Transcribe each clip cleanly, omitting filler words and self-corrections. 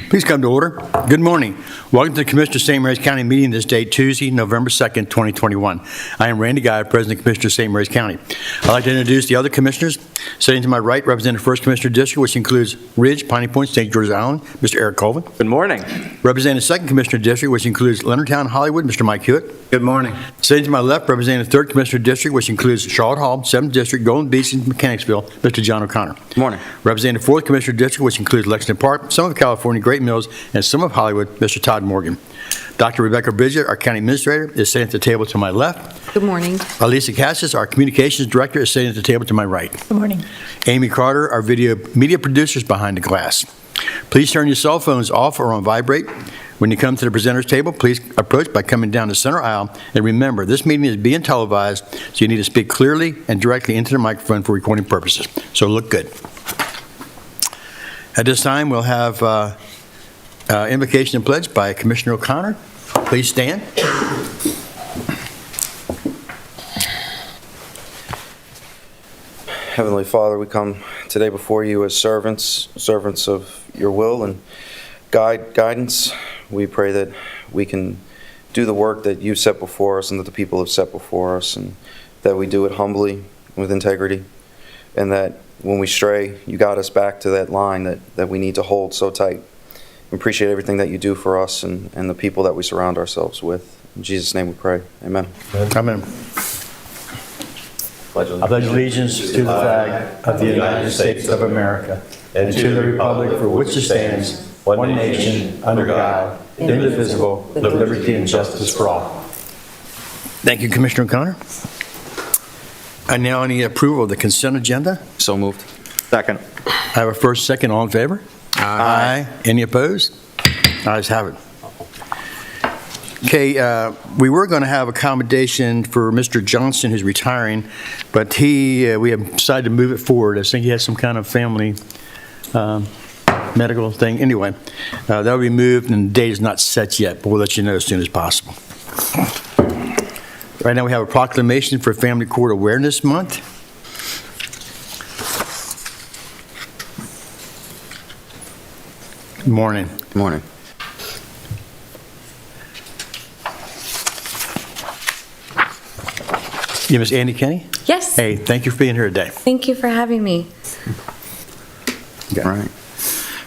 Please come to order. Good morning. Welcome to the Commissioner of St. Mary's County meeting this day, Tuesday, November 2nd, 2021. I am Randy Guy, President Commissioner of St. Mary's County. I'd like to introduce the other commissioners. Sitting to my right, representing the 1st Commissioner District, which includes Ridge, Piney Point, St. George's Island, Mr. Eric Colvin. Good morning. Representing the 2nd Commissioner District, which includes Leonardtown, Hollywood, Mr. Mike Hewitt. Good morning. Sitting to my left, representing the 3rd Commissioner District, which includes Charlotte Hall, 7th District, Golden Beach, and Mechanicsville, Mr. John O'Connor. Good morning. Representing the 4th Commissioner District, which includes Lexington Park, some of California, Great Mills, and some of Hollywood, Mr. Todd Morgan. Dr. Rebecca Bridget, our County Administrator, is sitting at the table to my left. Good morning. Elisa Cassis, our Communications Director, is sitting at the table to my right. Good morning. Amy Carter, our media producer, is behind the glass. Please turn your cell phones off or on vibrate. When you come to the presenter's table, please approach by coming down the center aisle. And remember, this meeting is being televised, so you need to speak clearly and directly into the microphone for recording purposes. So look good. At this time, we'll have invocation and pledge by Commissioner O'Connor. Please stand. Heavenly Father, we come today before you as servants of your will and guidance. We pray that we can do the work that you set before us and that the people have set before us, and that we do it humbly, with integrity, and that when we stray, you guide us back to that line that we need to hold so tight. We appreciate everything that you do for us and the people that we surround ourselves with. In Jesus' name we pray. Amen. Amen. I pledge allegiance to the flag of the United States of America and to the republic for which it stands, one nation, under God, indivisible, with liberty and justice for all. Thank you, Commissioner O'Connor. I now need approval of the consent agenda. So moved. Second. I have a first, second, all in favor? Aye. Any opposed? Ayes have it. Okay, we were going to have accommodation for Mr. Johnson, who's retiring, but we have decided to move it forward. I think he has some kind of family medical thing. Anyway, that'll be moved, and the date is not set yet, but we'll let you know as soon as possible. Right now we have a proclamation for Family Court Awareness Month. Good morning. Good morning. You, Ms. Andy Kenny? Yes. Hey, thank you for being here today. Thank you for having me. Okay. All right.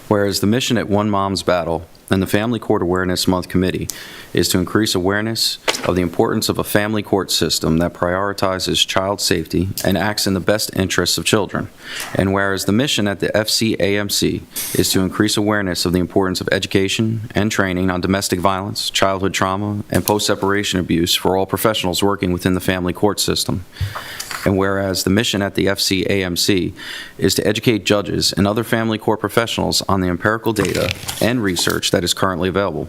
Whereas the mission at One Mom's Battle and the Family Court Awareness Month Committee is to increase awareness of the importance of a family court system that prioritizes child safety and acts in the best interests of children. And whereas the mission at the FCAMC is to increase awareness of the importance of education and training on domestic violence, childhood trauma, and post-separation abuse for all professionals working within the family court system. And whereas the mission at the FCAMC is to educate judges and other family court professionals on the empirical data and research that is currently available.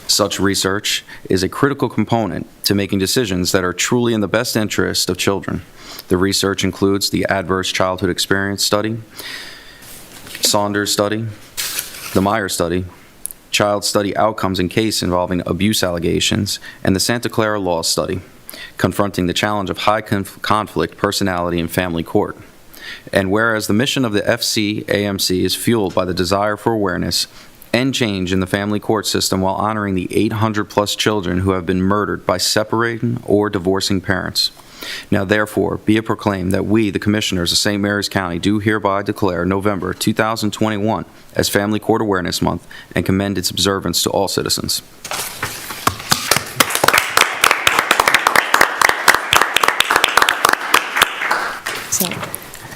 Such research is a critical component to making decisions that are truly in the best interest of children. The research includes the Adverse Childhood Experience Study, Saunders Study, the Meyer Study, Child Study Outcomes in Case Involving Abuse Allegations, and the Santa Clara Law Study, confronting the challenge of high conflict personality in family court. And whereas the mission of the FCAMC is fueled by the desire for awareness and change in the family court system while honoring the 800-plus children who have been murdered by separating or divorcing parents. Now, therefore, be it proclaimed that we, the Commissioners of St. Mary's County, do hereby declare November 2021 as Family Court Awareness Month and commend its observance to all citizens.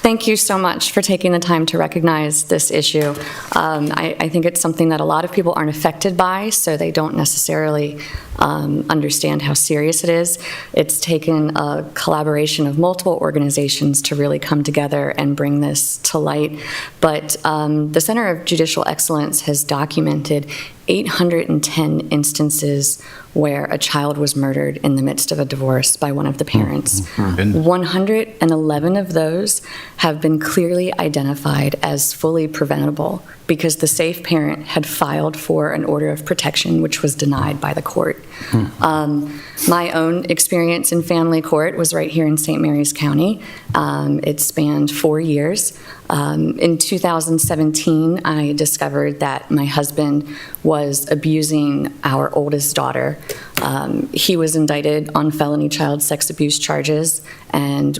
Thank you so much for taking the time to recognize this issue. I think it's something that a lot of people aren't affected by, so they don't necessarily understand how serious it is. It's taken a collaboration of multiple organizations to really come together and bring this to light. But the Center of Judicial Excellence has documented 810 instances where a child was murdered in the midst of a divorce by one of the parents. 111 of those have been clearly identified as fully preventable because the safe parent had filed for an order of protection, which was denied by the court. My own experience in family court was right here in St. Mary's County. It spanned 4 years. In 2017, I discovered that my husband was abusing our oldest daughter. He was indicted on felony child sex abuse charges and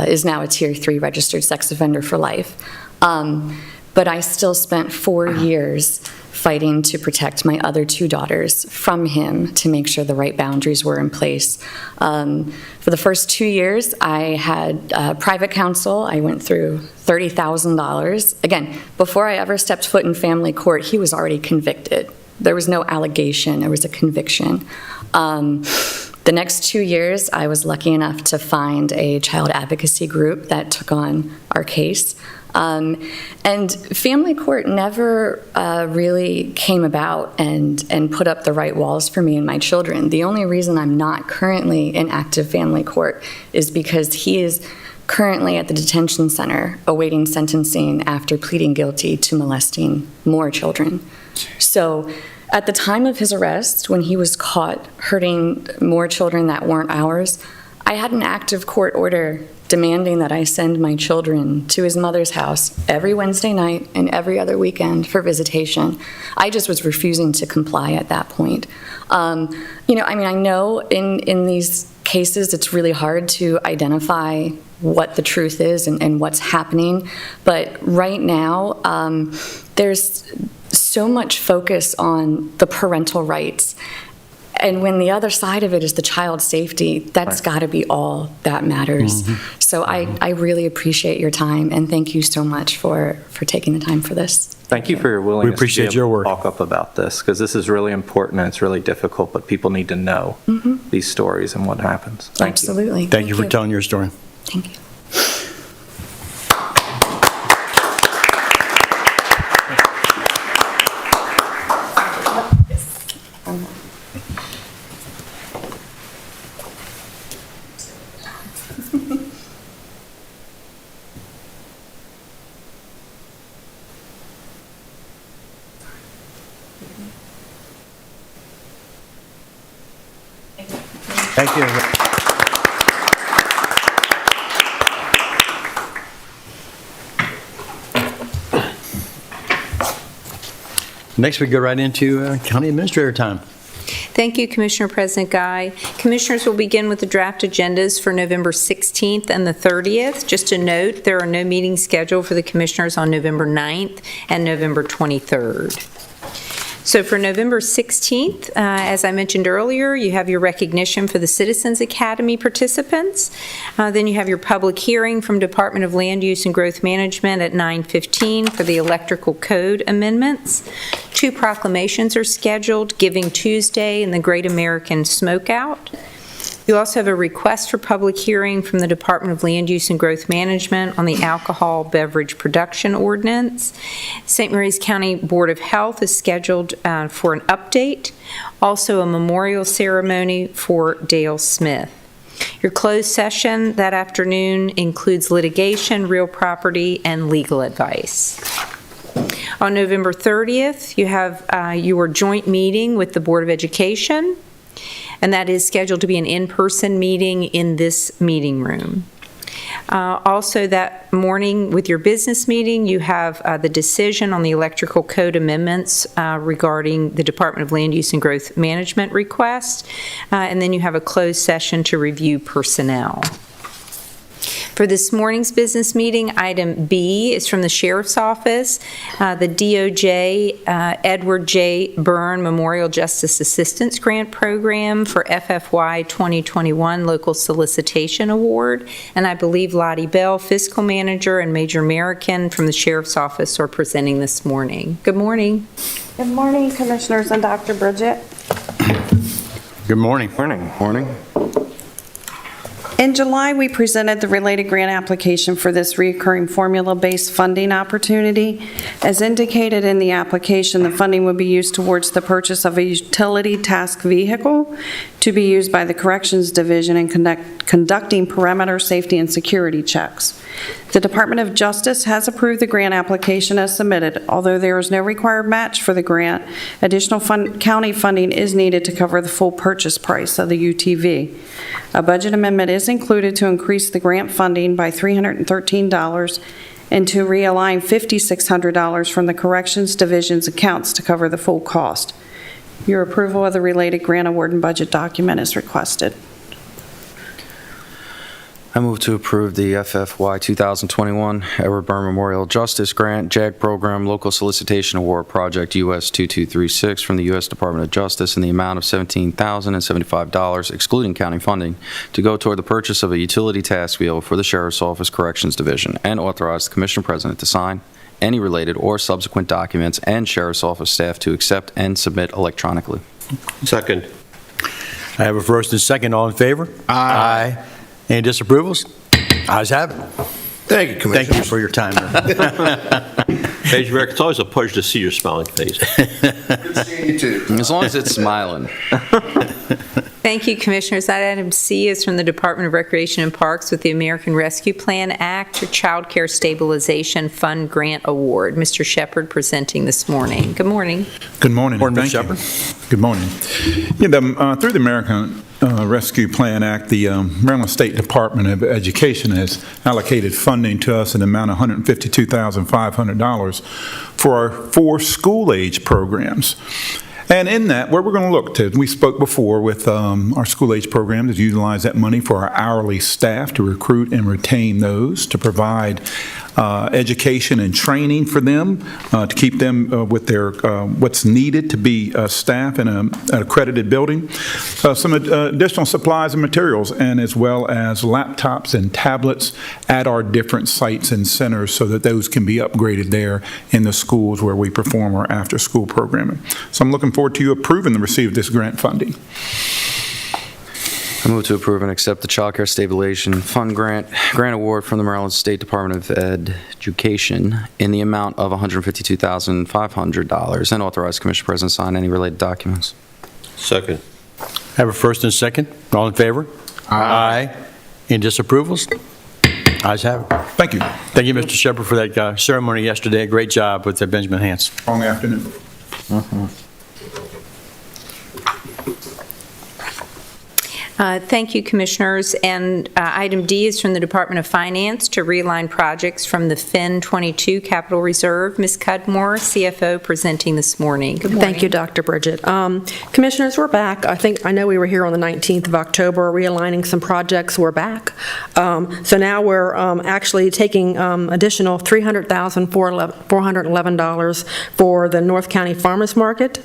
is now a Tier 3 registered sex offender for life. But I still spent 4 years fighting to protect my other 2 daughters from him to make sure the right boundaries were in place. For the first 2 years, I had private counsel. I went through $30,000. Again, before I ever stepped foot in family court, he was already convicted. There was no allegation, there was a conviction. The next 2 years, I was lucky enough to find a child advocacy group that took on our case. And family court never really came about and put up the right walls for me and my children. The only reason I'm not currently in active family court is because he is currently at the detention center awaiting sentencing after pleading guilty to molesting more children. So at the time of his arrest, when he was caught hurting more children that weren't ours, I had an active court order demanding that I send my children to his mother's house every Wednesday night and every other weekend for visitation. I just was refusing to comply at that point. I know in these cases it's really hard to identify what the truth is and what's happening, but right now there's so much focus on the parental rights. And when the other side of it is the child safety, that's got to be all that matters. So I really appreciate your time, and thank you so much for taking the time for this. Thank you for your willingness appreciate to be your able work. to talk up about this, because this is really important and it's really difficult, but people need to know these stories and what happens. Thank you. Absolutely. Thank you for telling your story. Thank you. Thank you. Next, we go right into County Administrator time. Thank you, Commissioner President Guy. Commissioners will begin with the draft agendas for November 16th and the 30th. Just a note, there are no meetings scheduled for the Commissioners on November 9th and November 23rd. So for November 16th, as I mentioned earlier, you have your recognition for the Citizens Academy participants. Then you have your public hearing from Department of Land Use and Growth Management at 9:15 for the electrical code amendments. 2 proclamations are scheduled, Giving Tuesday and the Great American Smokeout. You also have a request for public hearing from the Department of Land Use and Growth Management on the alcohol beverage production ordinance. St. Mary's County Board of Health is scheduled for an update. Also a memorial ceremony for Dale Smith. Your closed session that afternoon includes litigation, real property, and legal advice. On November 30th, you have your joint meeting with the Board of Education, and that is scheduled to be an in-person meeting in this meeting room. Also that morning with your business meeting, you have the decision on the electrical code amendments regarding the Department of Land Use and Growth Management request, and then you have a closed session to review personnel. For this morning's business meeting, item B is from the Sheriff's Office, the DOJ Edward J. Byrne Memorial Justice Assistance Grant Program for FFY 2021 Local Solicitation Award. And I believe Lottie Bell, Fiscal Manager, and Major American from the Sheriff's Office are presenting this morning. Good morning. Good morning, Commissioners and Dr. Bridget. Good morning. Morning. Morning. In July, we presented the related grant application for this recurring formula-based funding opportunity. As indicated in the application, the funding would be used towards the purchase of a utility task vehicle to be used by the Corrections Division in conducting perimeter safety and security checks. The Department of Justice has approved the grant application as submitted. Although there is no required match for the grant, additional county funding is needed to cover the full purchase price of the UTV. A budget amendment is included to increase the grant funding by $313 and to realign $5,600 from the Corrections Division's accounts to cover the full cost. Your approval of the related grant award and budget document is requested. I move to approve the FFY 2021 Edward Byrne Memorial Justice Grant JAG Program Local Solicitation Award Project US 2236 from the U.S. Department of Justice in the amount of $17,075, excluding county funding, to go toward the purchase of a utility task wheel for the Sheriff's Office Corrections Division, and authorize the Commissioner President to sign any related or subsequent documents and Sheriff's Office staff to accept and submit electronically. Second. I have a first and second. All in favor? Aye. Any disapprovals? Ayes have it. Thank you, Commissioner. Thank you for your time. Page Rick, it's always a pleasure to see your smiling face. Good seeing you too. As long as it's smiling. Thank you, Commissioners. Item C is from the Department of Recreation and Parks with the American Rescue Plan Act for Child Care Stabilization Fund Grant Award. Mr. Shepard presenting this morning. Good morning. Good morning. Morning, Thank Mr. you. Shepard. Good morning. Through the American Rescue Plan Act, the Maryland State Department of Education has allocated funding to us in the amount of $152,500 for our 4 school-age programs. And in that, where we're going to look to, we spoke before with our school-age programs, to utilize that money for our hourly staff to recruit and retain those, to provide education and training for them, to keep them with their what's needed to be staff in an accredited building, some additional supplies and materials, and as well as laptops and tablets at our different sites and centers so that those can be upgraded there in the schools where we perform our after-school programming. So I'm looking forward to you approving the receipt of this grant funding. I move to approve and accept the Child Care Stabilization Fund Grant Award from the Maryland State Department of Education in the amount of $152,500, and authorize Commissioner President to sign any related documents. Second. I have a first and second. All in favor? Aye. Any disapprovals? Ayes have it. Thank you. Thank you, Mr. Shepard, for that ceremony yesterday. Great job with Benjamin Hans. Long afternoon. Thank you, Commissioners. And item D is from the Department of Finance to realign projects from the FIN 22 Capital Reserve. Ms. Cudmore, CFO, presenting this morning. Good morning. Thank you, Dr. Bridget. Commissioners, we're back. I know we were here on the 19th of October realigning some projects. We're back. So now we're actually taking additional $300,411 for the North County Farmers Market.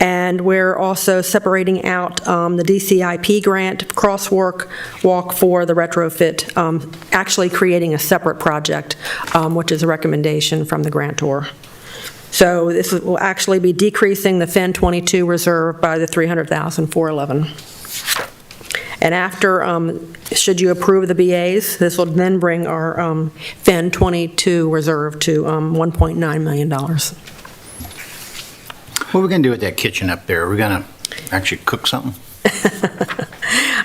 And we're also separating out the DCIP grant crosswalk for the retrofit, actually creating a separate project, which is a recommendation from the grantor. So this will actually be decreasing the FIN 22 reserve by the $300,411. And after, should you approve the BAs, this will then bring our FIN 22 reserve to $1.9 million. What are we going to do with that kitchen up there? Are we going to actually cook something?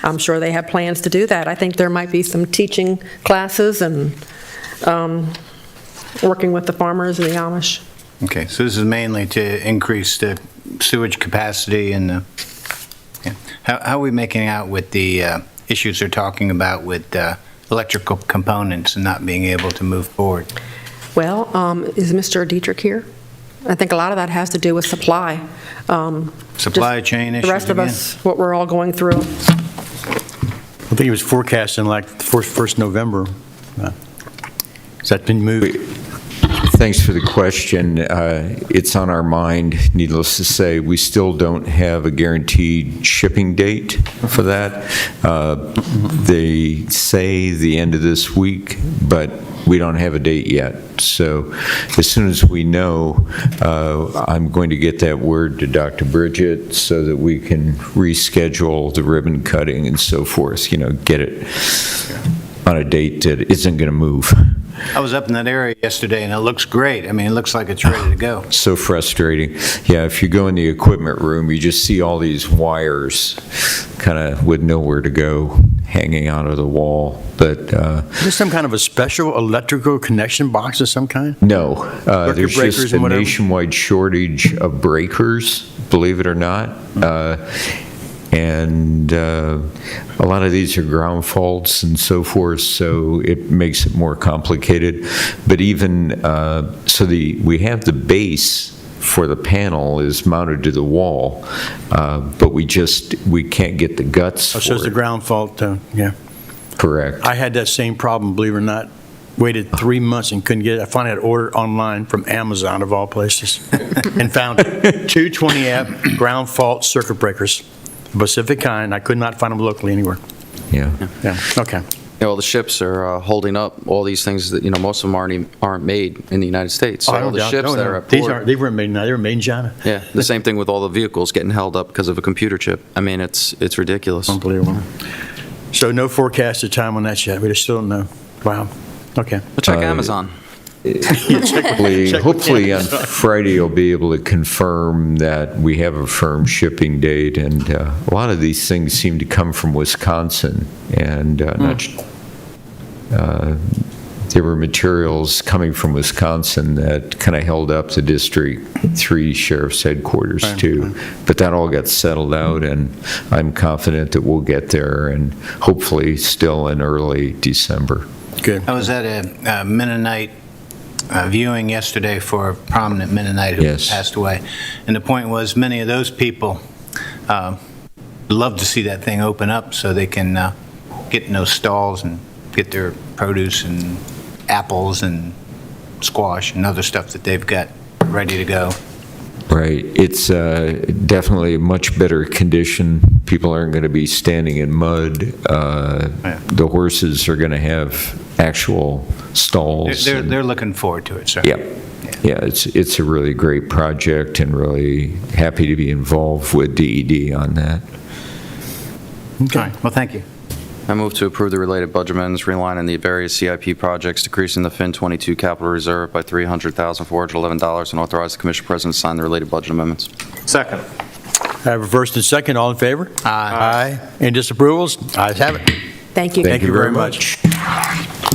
I'm sure they have plans to do that. I think there might be some teaching classes and working with the farmers and the Amish. Okay, so this is mainly to increase the sewage capacity and the, yeah. How are we making out with the issues they're talking about with electrical components and not being able to move forward? Well, is Mr. Dietrich here? I think a lot of that has to do with supply. Supply chain issues The rest of again? us, what we're all going through. I think it was forecasting like the first November. Has that been moved? Thanks for the question. It's on our mind. Needless to say, we still don't have a guaranteed shipping date for that. They say the end of this week, but we don't have a date yet. So as soon as we know, I'm going to get that word to Dr. Bridget so that we can reschedule the ribbon cutting and so forth, get it on a date that isn't going to move. I was up in that area yesterday, and it looks great. I mean, it looks like it's ready to go. So frustrating. Yeah, if you go in the equipment room, you just see all these wires kind of with nowhere to go, hanging out of the wall. But Is there some kind of a special electrical connection box of some kind? no, there's breakers just a and whatever? nationwide shortage of breakers, believe it or not. And a lot of these are ground faults and so forth, so it makes it more complicated. But even, we have the base for the panel is mounted to the wall, but we can't get the guts Oh, so it's for the it. ground fault, yeah. Correct. I had that same problem, believe it or not. Waited 3 months and couldn't get it. I finally had to order it online from Amazon, of all places, and found 220-amp ground fault circuit breakers, Pacific kind. I could not find them locally anywhere. Yeah. Yeah, okay. Well, the ships are holding up all these things that, most of them aren't made in the United States. So I all don't the doubt- ships no, that no. are at These port. aren't, they weren't made in, they were made in China. Yeah, the same thing with all the vehicles getting held up because of a computer chip. I mean, it's ridiculous. Unbelievable. So no forecasted time on that yet. We just still don't know. Wow. Okay. Well, check Amazon. Hopefully on Friday you'll be able to confirm that we have a firm shipping date, and a lot of these things seem to come from Wisconsin, and there were materials coming from Wisconsin that kind of held up the District 3 Sheriff's Headquarters too. But that all got settled out, and I'm confident that we'll get there, and hopefully still in early December. Good. I was at a Mennonite viewing yesterday for a prominent Mennonite who Yes. passed away. And the point was, many of those people love to see that thing open up so they can get in those stalls and get their produce and apples and squash and other stuff that they've got ready to go. Right. It's definitely a much better condition. People aren't going to be standing in mud. The horses are going to have actual stalls. They're looking forward to it, sir. Yeah. Yeah, it's a really great project, and really happy to be involved with DED on that. Okay. Well, thank you. I move to approve the related budget amendments realigning the various CIP projects, decreasing the FIN 22 capital reserve by $300,411, and authorize the Commission President to sign the related budget amendments. Second. I have a first and second. All in favor? Aye. Any disapprovals? Ayes have it. Thank you. Thank you very much.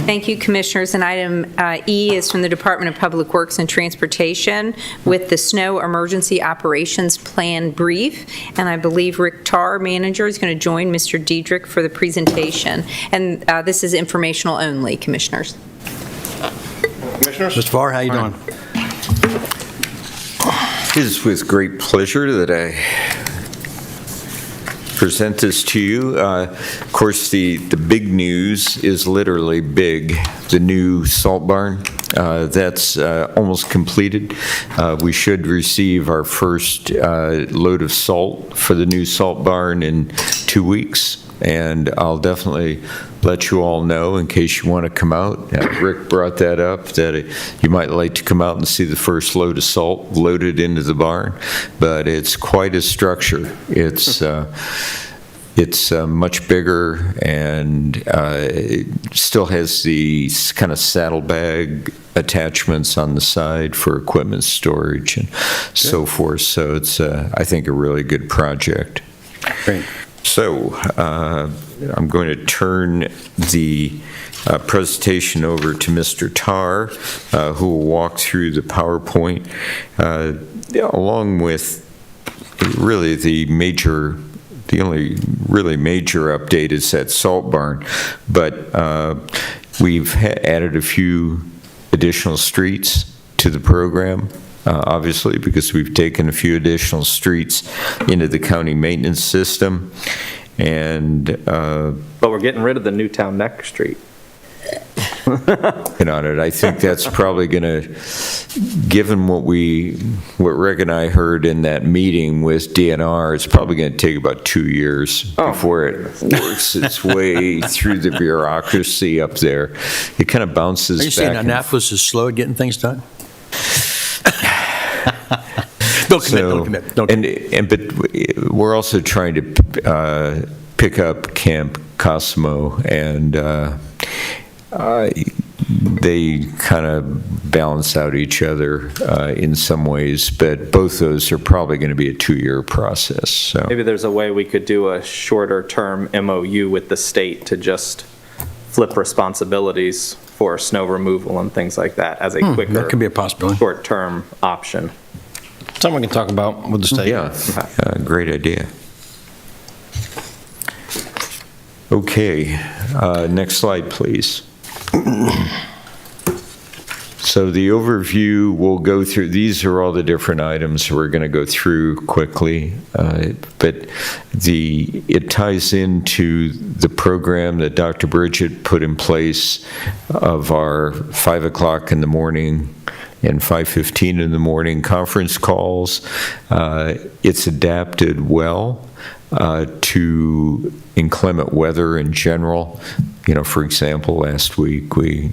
Thank you, Commissioners. And item E is from the Department of Public Works and Transportation with the Snow Emergency Operations Plan brief. And I believe Rick Tarr, manager, is going to join Mr. Diedrich for the presentation. And this is informational only, Commissioners. Mr. Farr, how you doing? It is with great pleasure that I present this to you. Of course, the big news is literally big. The new salt barn, that's almost completed. We should receive our first load of salt for the new salt barn in 2 weeks. And I'll definitely let you all know in case you want to come out. Rick brought that up, that you might like to come out and see the first load of salt loaded into the barn. But it's quite a structure. It's much bigger, and it still has the kind of saddlebag attachments on the side for equipment storage and so forth. So it's, I think, a really good project. Great. So I'm going to turn the presentation over to Mr. Tarr, who will walk through the PowerPoint, along with really the only really major update is that salt barn. But we've added a few additional streets to the program. Obviously, because we've taken a few additional streets into the county maintenance system. And But we're getting rid of the Newtown Neck Street. on it, I think that's probably going to, given what Rick and I heard in that meeting with DNR, it's probably going to take about 2 years before it works its way through the bureaucracy up there. It kind of bounces Are you saying back. Annapolis is slow at getting things done? Don't commit. Don't commit. But we're also trying to pick up Camp Cosmo, and they kind of balance out each other in some ways, but both those are probably going to be a 2-year process. So Maybe there's a way we could do a shorter-term MOU with the state to just flip responsibilities for snow removal and things like that as a quicker, That could be a possibility. short-term option. Something we can talk about with the state. yeah, great idea. Okay, next slide, please. So the overview, we'll go through, these are all the different items we're going to go through quickly, but it ties into the program that Dr. Bridget put in place of our 5 o'clock in the morning and 5:15 in the morning conference calls. It's adapted well to inclement weather in general. You know, for example, last week we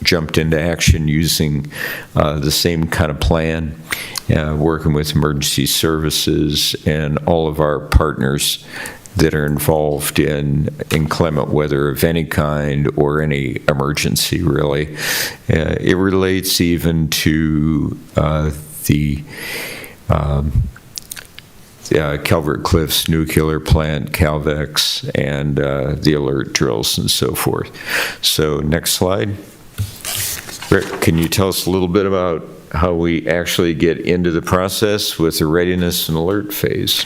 jumped into action using the same kind of plan, working with emergency services and all of our partners that are involved in inclement weather of any kind or any emergency, really. It relates even to the Calvert Cliffs nuclear plant, Calvex, and the alert drills and so forth. So next slide. Rick, can you tell us a little bit about how we actually get into the process with the readiness and alert phase?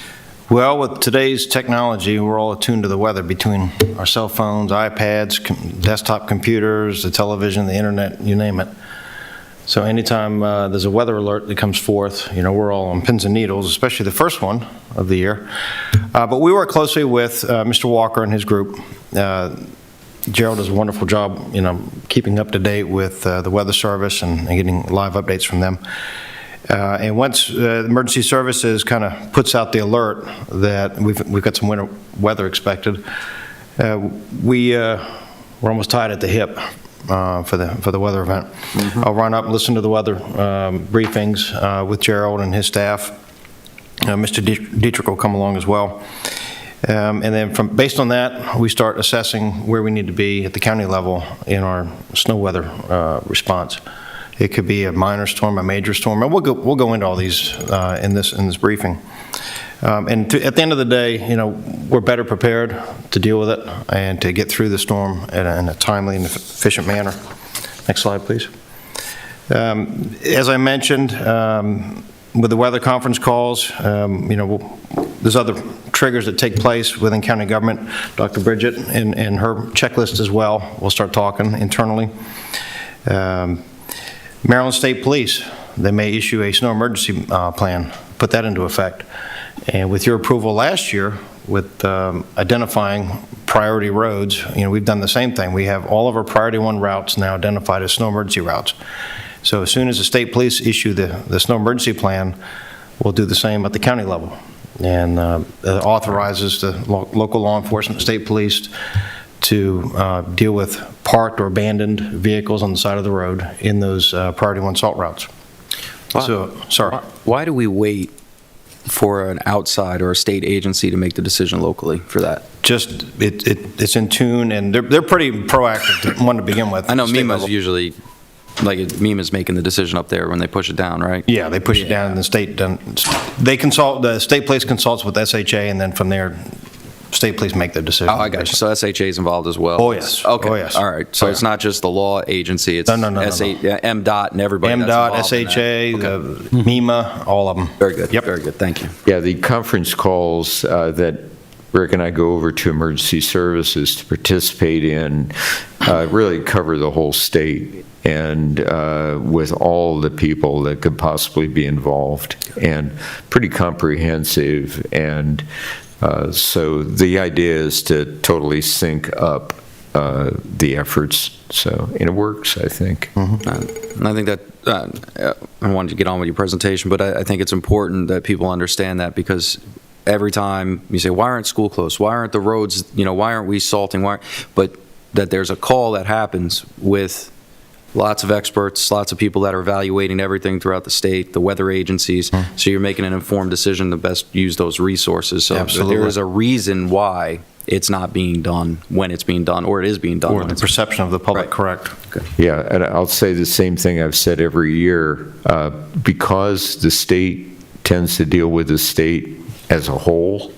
Well, with today's technology, we're all attuned to the weather between our cell phones, iPads, desktop computers, the television, the internet, you name it. So anytime there's a weather alert that comes forth, you know, we're all on pins and needles, especially the first one of the year. But we work closely with Mr. Walker and his group. Gerald does a wonderful job, you know, keeping up to date with the Weather Service and getting live updates from them. And once emergency services kind of puts out the alert that we've got some winter weather expected, we're almost tied at the hip for the weather event. I'll run up and listen to the weather briefings with Gerald and his staff. Mr. Dietrich will come along as well. And then based on that, we start assessing where we need to be at the county level in our snow weather response. It could be a minor storm, a major storm, and we'll go into all these in this briefing. And at the end of the day, you know, we're better prepared to deal with it and to get through the storm in a timely and efficient manner. Next slide, please. As I mentioned, with the weather conference calls, you know, there's other triggers that take place within county government. Dr. Bridget and her checklist as well, we'll start talking internally. Maryland State Police, they may issue a snow emergency plan, put that into effect. And with your approval last year, with identifying priority roads, you know, we've done the same thing. We have all of our priority 1 routes now identified as snow emergency routes. So as soon as the state police issue the snow emergency plan, we'll do the same at the county level. And authorizes the local law enforcement, state police, to deal with parked or abandoned vehicles on the side of the road in those priority 1 salt routes. So, sorry. Why do we wait for an outside or a state agency to make the decision locally for that? Just, it's in tune, and they're pretty proactive, one to begin with. I know State MEMA's level. usually, like MEMA's making the decision up there when they push it down, right? Yeah, they push it down, and the state, they consult, the state police consults with SHA, and then from there, state police make their decision. Oh, I got you. So SHA is involved as well? Oh, yes. Okay. Oh, yes. All right. So it's not just the law agency, it's No. MDOT and everybody that's MDOT, involved in that. SHA, the MEMA, all of them. Very good. Yep. Very good. Thank you. Yeah, the conference calls that Rick and I go over to emergency services to participate in really cover the whole state and with all the people that could possibly be involved, and pretty comprehensive. And so the idea is to totally sync up the efforts. So, and it works, I think. And I think that, I wanted to get on with your presentation, but I think it's important that people understand that, because every time you say, why aren't school closed? Why aren't the roads, you know, why aren't we salting? But that there's a call that happens with lots of experts, lots of people that are evaluating everything throughout the state, the weather agencies, so you're making an informed decision to best use those resources. So if Absolutely. there is a reason why it's not being done when it's being done, or it is being done Or when the it's perception of the public, Right. correct. Yeah, and I'll say the same thing I've said every year. Because the state tends to deal with the state as a whole,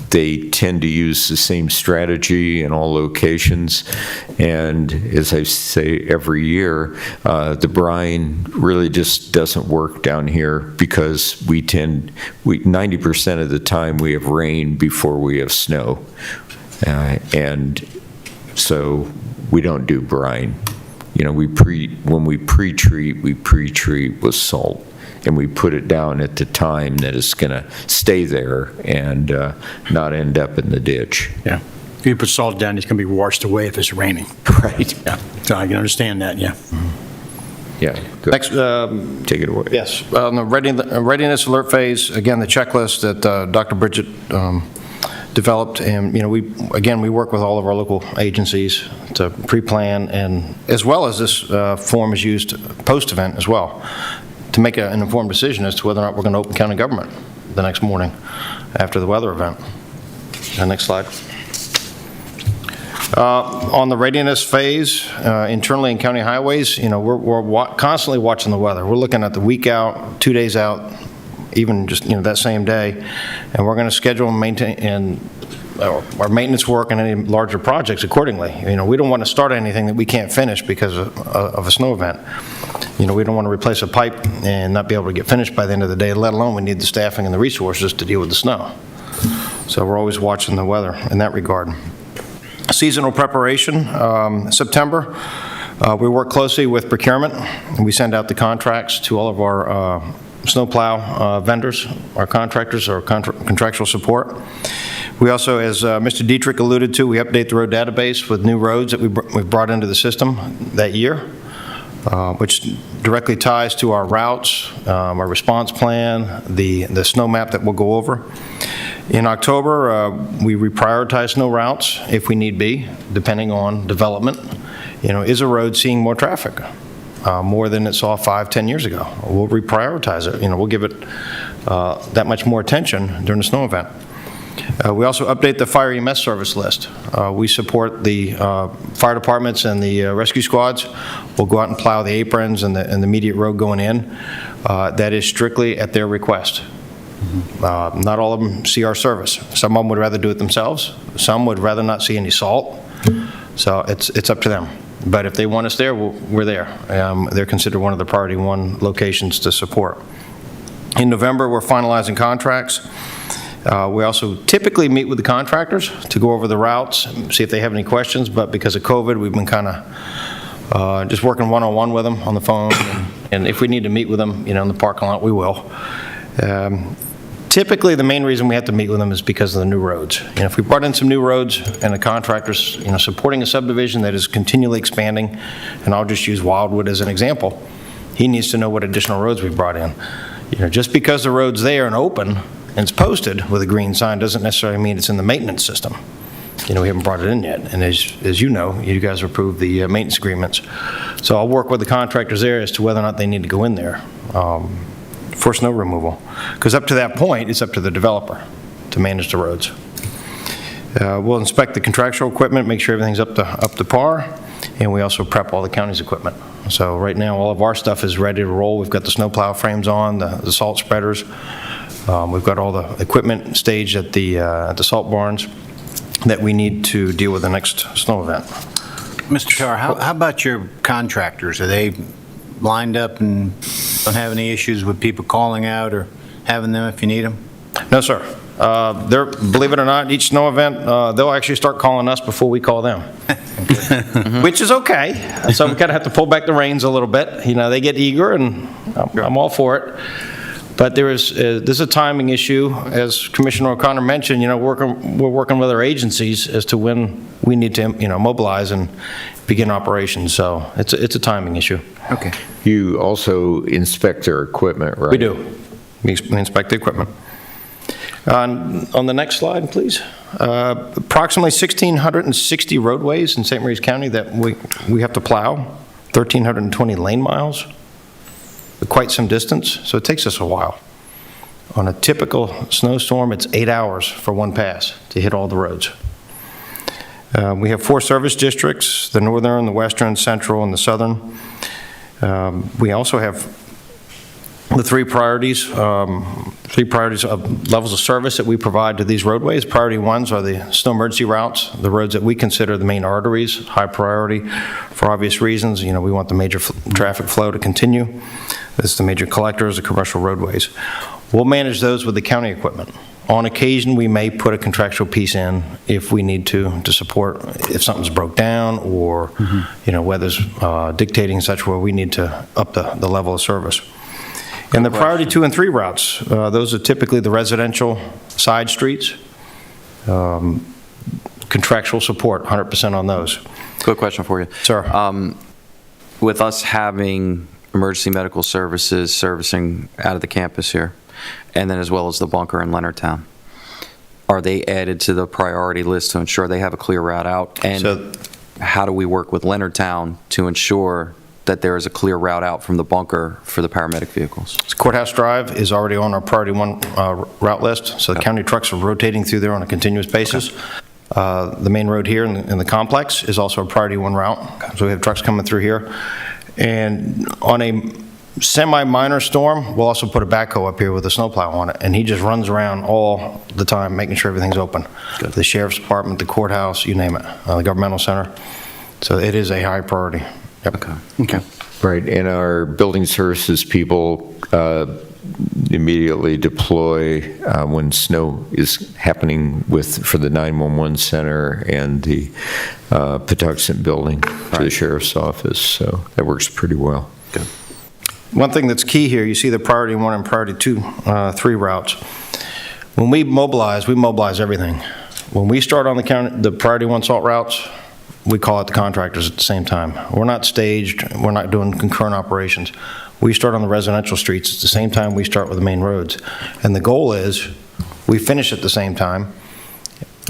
they tend to use the same strategy in all locations. And as I say every year, the brine really just doesn't work down here because 90% of the time we have rain before we have snow. And so we don't do brine. You know, when we pre-treat with salt, and we put it down at the time that it's going to stay there and not end up in the ditch. Yeah. If you put salt down, it's going to be washed away if it's raining. Right. Yeah. So I can understand that, yeah. Yeah. Good. Next, Take it away. yes, on the readiness alert phase, again, the checklist that Dr. Bridget developed, and, you know, we work with all of our local agencies to pre-plan, and as well as this form is used post-event as well, to make an informed decision as to whether or not we're going to open county government the next morning after the weather event. Next slide. On the readiness phase, internally in county highways, you know, we're constantly watching the weather. We're looking at the week out, 2 days out, even just, you know, that same day, and we're going to schedule and maintain our maintenance work and any larger projects accordingly. You know, we don't want to start anything that we can't finish because of a snow event. You know, we don't want to replace a pipe and not be able to get finished by the end of the day, let alone we need the staffing and the resources to deal with the snow. So we're always watching the weather in that regard. Seasonal preparation, September, we work closely with procurement, and we send out the contracts to all of our snowplow vendors, our contractors, our contractual support. We also, as Mr. Dietrich alluded to, we update the road database with new roads that we've brought into the system that year, which directly ties to our routes, our response plan, the snow map that we'll go over. In October, we reprioritize snow routes if we need be, depending on development. You know, is a road seeing more traffic, more than it saw 5-10 years ago? We'll reprioritize it. You know, we'll give it that much more attention during the snow event. We also update the fire EMS service list. We support the fire departments and the rescue squads. We'll go out and plow the aprons and the immediate road going in. That is strictly at their request. Not all of them see our service. Some of them would rather do it themselves. Some would rather not see any salt. So it's up to them. But if they want us there, we're there. They're considered one of the priority 1 locations to support. In November, we're finalizing contracts. We also typically meet with the contractors to go over the routes, see if they have any questions, but because of COVID, we've been kind of just working one-on-one with them on the phone, and if we need to meet with them, you know, in the parking lot, we will. Typically, the main reason we have to meet with them is because of the new roads. You know, if we brought in some new roads and the contractors, you know, supporting a subdivision that is continually expanding, and I'll just use Wildwood as an example, he needs to know what additional roads we brought in. You know, just because the road's there and open and it's posted with a green sign doesn't necessarily mean it's in the maintenance system. You know, we haven't brought it in yet, and as you know, you guys approved the maintenance agreements. So I'll work with the contractors there as to whether or not they need to go in there for snow removal. Because up to that point, it's up to the developer to manage the roads. We'll inspect the contractual equipment, make sure everything's up to par, and we also prep all the county's equipment. So right now, all of our stuff is ready to roll. We've got the snowplow frames on, the salt spreaders. We've got all the equipment staged at the salt barns that we need to deal with the next snow event. Mr. Tarr, how about your contractors? Are they lined up and don't have any issues with people calling out or having them if you need them? No, sir. Believe it or not, each snow event, they'll actually start calling us before we call them, which is okay. So we kind of have to pull back the reins a little bit. You know, they get eager, and I'm all for it. But there's a timing issue, as Commissioner O'Connor mentioned. You know, we're working with our agencies as to when we need to, you know, mobilize and begin operations. So it's a timing issue. Okay. You also inspect their equipment, right? We do. We inspect the equipment. On the next slide, please. Approximately 1,660 roadways in St. Mary's County that we have to plow. 1,320 lane miles, quite some distance, so it takes us a while. On a typical snowstorm, it's 8 hours for one pass to hit all the roads. We have 4 service districts, the northern, the western, central, and the southern. We also have the three priorities of levels of service that we provide to these roadways. Priority ones are the snow emergency routes, the roads that we consider the main arteries, high priority for obvious reasons. You know, we want the major traffic flow to continue. This is the major collectors, the commercial roadways. We'll manage those with the county equipment. On occasion, we may put a contractual piece in if we need to support if something's broke down or, you know, weather's dictating such where we need to up the level of service. And the priority 2 and 3 routes, those are typically the residential side streets. Contractual support, 100% on those. Quick question for you. Sir. With us having emergency medical services servicing out of the campus here, and then as well as the bunker in Leonardtown, are they added to the priority list to ensure they have a clear route out? And how do we work with Leonardtown to ensure that there is a clear route out from the bunker for the paramedic vehicles? Courthouse Drive is already on our priority 1 route list, so the county trucks are rotating through there on a continuous basis. The main road here in the complex is also a priority 1 route, so we have trucks coming through here. And on a semi-minor storm, we'll also put a backhoe up here with a snowplow on it, and he just runs around all the time making sure everything's open. Good. The sheriff's department, the courthouse, you name it, the governmental center. So it is a high priority. Yep. Okay. Right, and our building services people immediately deploy when snow is happening for the 911 center and the Patuxent building to the sheriff's office, so that works pretty well. Good. One thing that's key here, you see the priority 1 and priority 2, 3 routes. When we mobilize everything. When we start on the priority 1 salt routes, we call it the contractors at the same time. We're not staged, we're not doing concurrent operations. We start on the residential streets at the same time we start with the main roads. And the goal is, we finish at the same time,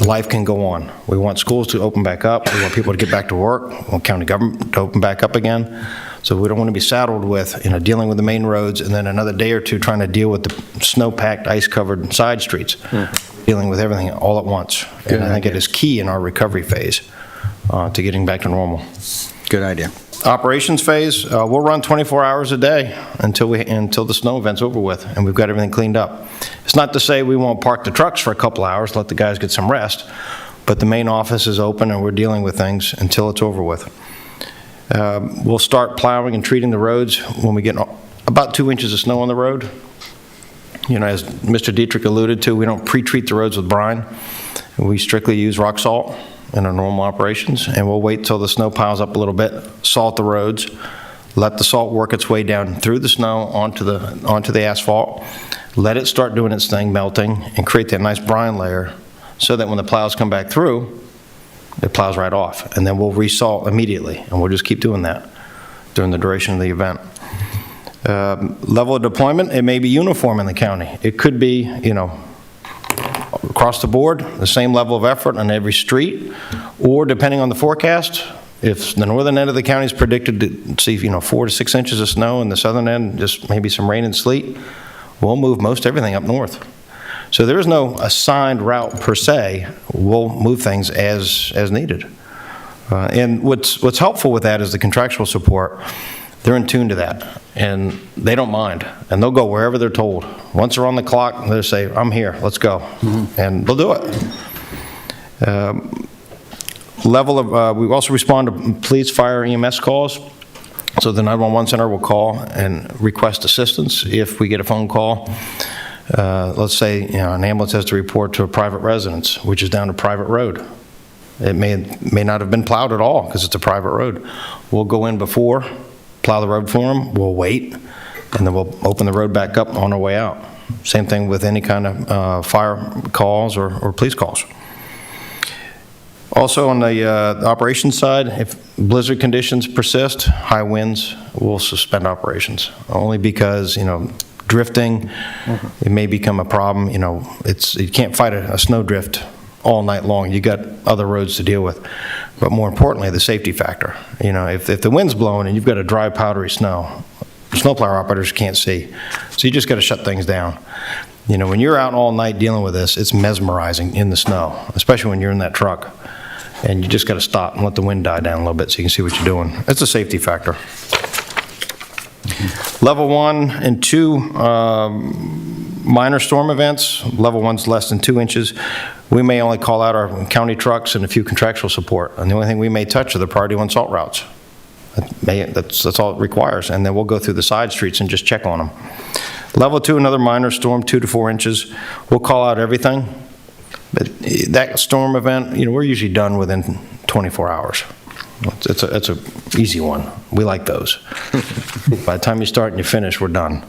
life can go on. We want schools to open back up, we want people to get back to work, we want county government to open back up again. So we don't want to be saddled with, you know, dealing with the main roads and then another day or two trying to deal with the snow-packed, ice-covered side streets. Dealing with everything all at once. And I think it is key in our recovery phase to getting back to normal. Good idea. Operations phase, we'll run 24 hours a day until the snow event's over with and we've got everything cleaned up. It's not to say we won't park the trucks for a couple hours, let the guys get some rest, but the main office is open and we're dealing with things until it's over with. We'll start plowing and treating the roads when we get about 2 inches of snow on the road. You know, as Mr. Dietrich alluded to, we don't pre-treat the roads with brine. We strictly use rock salt in our normal operations, and we'll wait till the snow piles up a little bit, salt the roads, let the salt work its way down through the snow onto the asphalt, let it start doing its thing, melting, and create that nice brine layer so that when the plows come back through, it plows right off. And then we'll resalt immediately, and we'll just keep doing that during the duration of the event. Level of deployment, it may be uniform in the county. It could be, you know, across the board, the same level of effort on every street, or depending on the forecast, if the northern end of the county is predicted to see, you know, 4 to 6 inches of snow, and the southern end just maybe some rain and sleet, we'll move most everything up north. So there is no assigned route per se. We'll move things as needed. And what's helpful with that is the contractual support. They're in tune to that, and they don't mind, and they'll go wherever they're told. Once they're on the clock, they'll say, I'm here, let's go, and they'll do it. We also respond to police, fire, EMS calls, so the 911 center will call and request assistance if we get a phone call. Let's say, you know, an ambulance has to report to a private residence, which is down a private road. It may not have been plowed at all because it's a private road. We'll go in before, plow the road for them, we'll wait, and then we'll open the road back up on our way out. Same thing with any kind of fire calls or police calls. Also on the operations side, if blizzard conditions persist, high winds, we'll suspend operations. Only because, you know, drifting, it may become a problem. You know, you can't fight a snow drift all night long. You got other roads to deal with. But more importantly, the safety factor. You know, if the wind's blowing and you've got a dry, powdery snow, snowplow operators can't see. So you just got to shut things down. You know, when you're out all night dealing with this, it's mesmerizing in the snow, especially when you're in that truck. And you just got to stop and let the wind die down a little bit so you can see what you're doing. It's a safety factor. Level 1 and 2 minor storm events. Level 1's less than 2 inches. We may only call out our county trucks and a few contractual support. And the only thing we may touch are the priority 1 salt routes. That's all it requires. And then we'll go through the side streets and just check on them. Level 2, another minor storm, 2 to 4 inches. We'll call out everything. But that storm event, you know, we're usually done within 24 hours. It's a easy one. We like those. By the time you start and you finish, we're done.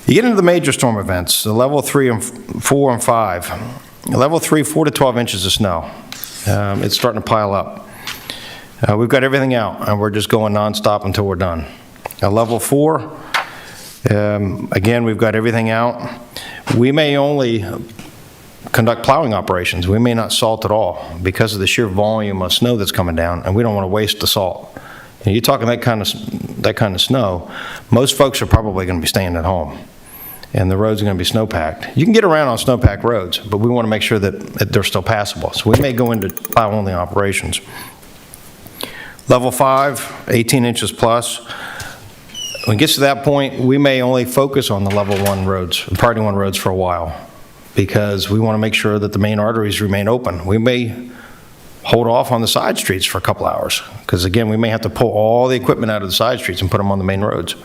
You get into the major storm events, the level 3 and 4 and 5. Level 3, 4 to 12 inches of snow. It's starting to pile up. We've got everything out, and we're just going nonstop until we're done. Level 4, again, we've got everything out. We may only conduct plowing operations. We may not salt at all because of the sheer volume of snow that's coming down, and we don't want to waste the salt. And you're talking that kind of snow, most folks are probably going to be staying at home, and the roads are going to be snowpacked. You can get around on snowpacked roads, but we want to make sure that they're still passable. So we may go into plow-only operations. Level 5, 18 inches plus. When it gets to that point, we may only focus on the level 1 roads, priority 1 roads for a while, because we want to make sure that the main arteries remain open. We may hold off on the side streets for a couple hours, because again, we may have to pull all the equipment out of the side streets and put them on the main roads.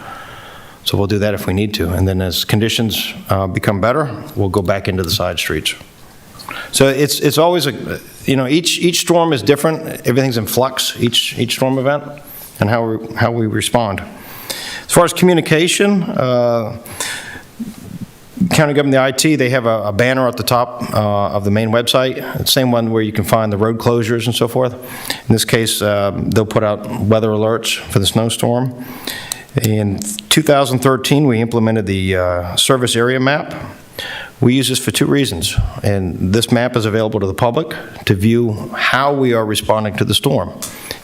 So we'll do that if we need to. And then as conditions become better, we'll go back into the side streets. So it's always each storm is different. Everything's in flux, each storm event, and how we respond. As far as communication, County Government, the IT, they have a banner at the top of the main website, the same one where you can find the road closures and so forth. In this case, they'll put out weather alerts for the snowstorm. In 2013, we implemented the service area map. We use this for 2 reasons, and this map is available to the public to view how we are responding to the storm.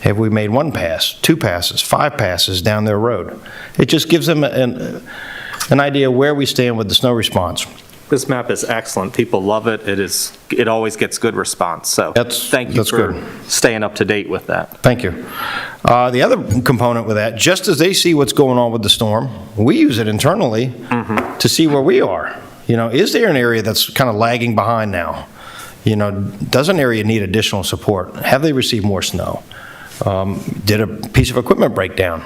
Have we made 1 pass, 2 passes, 5 passes down their road? It just gives them an idea where we stand with the snow response. This map is excellent. People love it. It always gets good response. So thank you for staying up to date with that. Thank you. The other component with that, just as they see what's going on with the storm, we use it internally to see where we are. You know, is there an area that's kind of lagging behind now? You know, does an area need additional support? Have they received more snow? Did a piece of equipment break down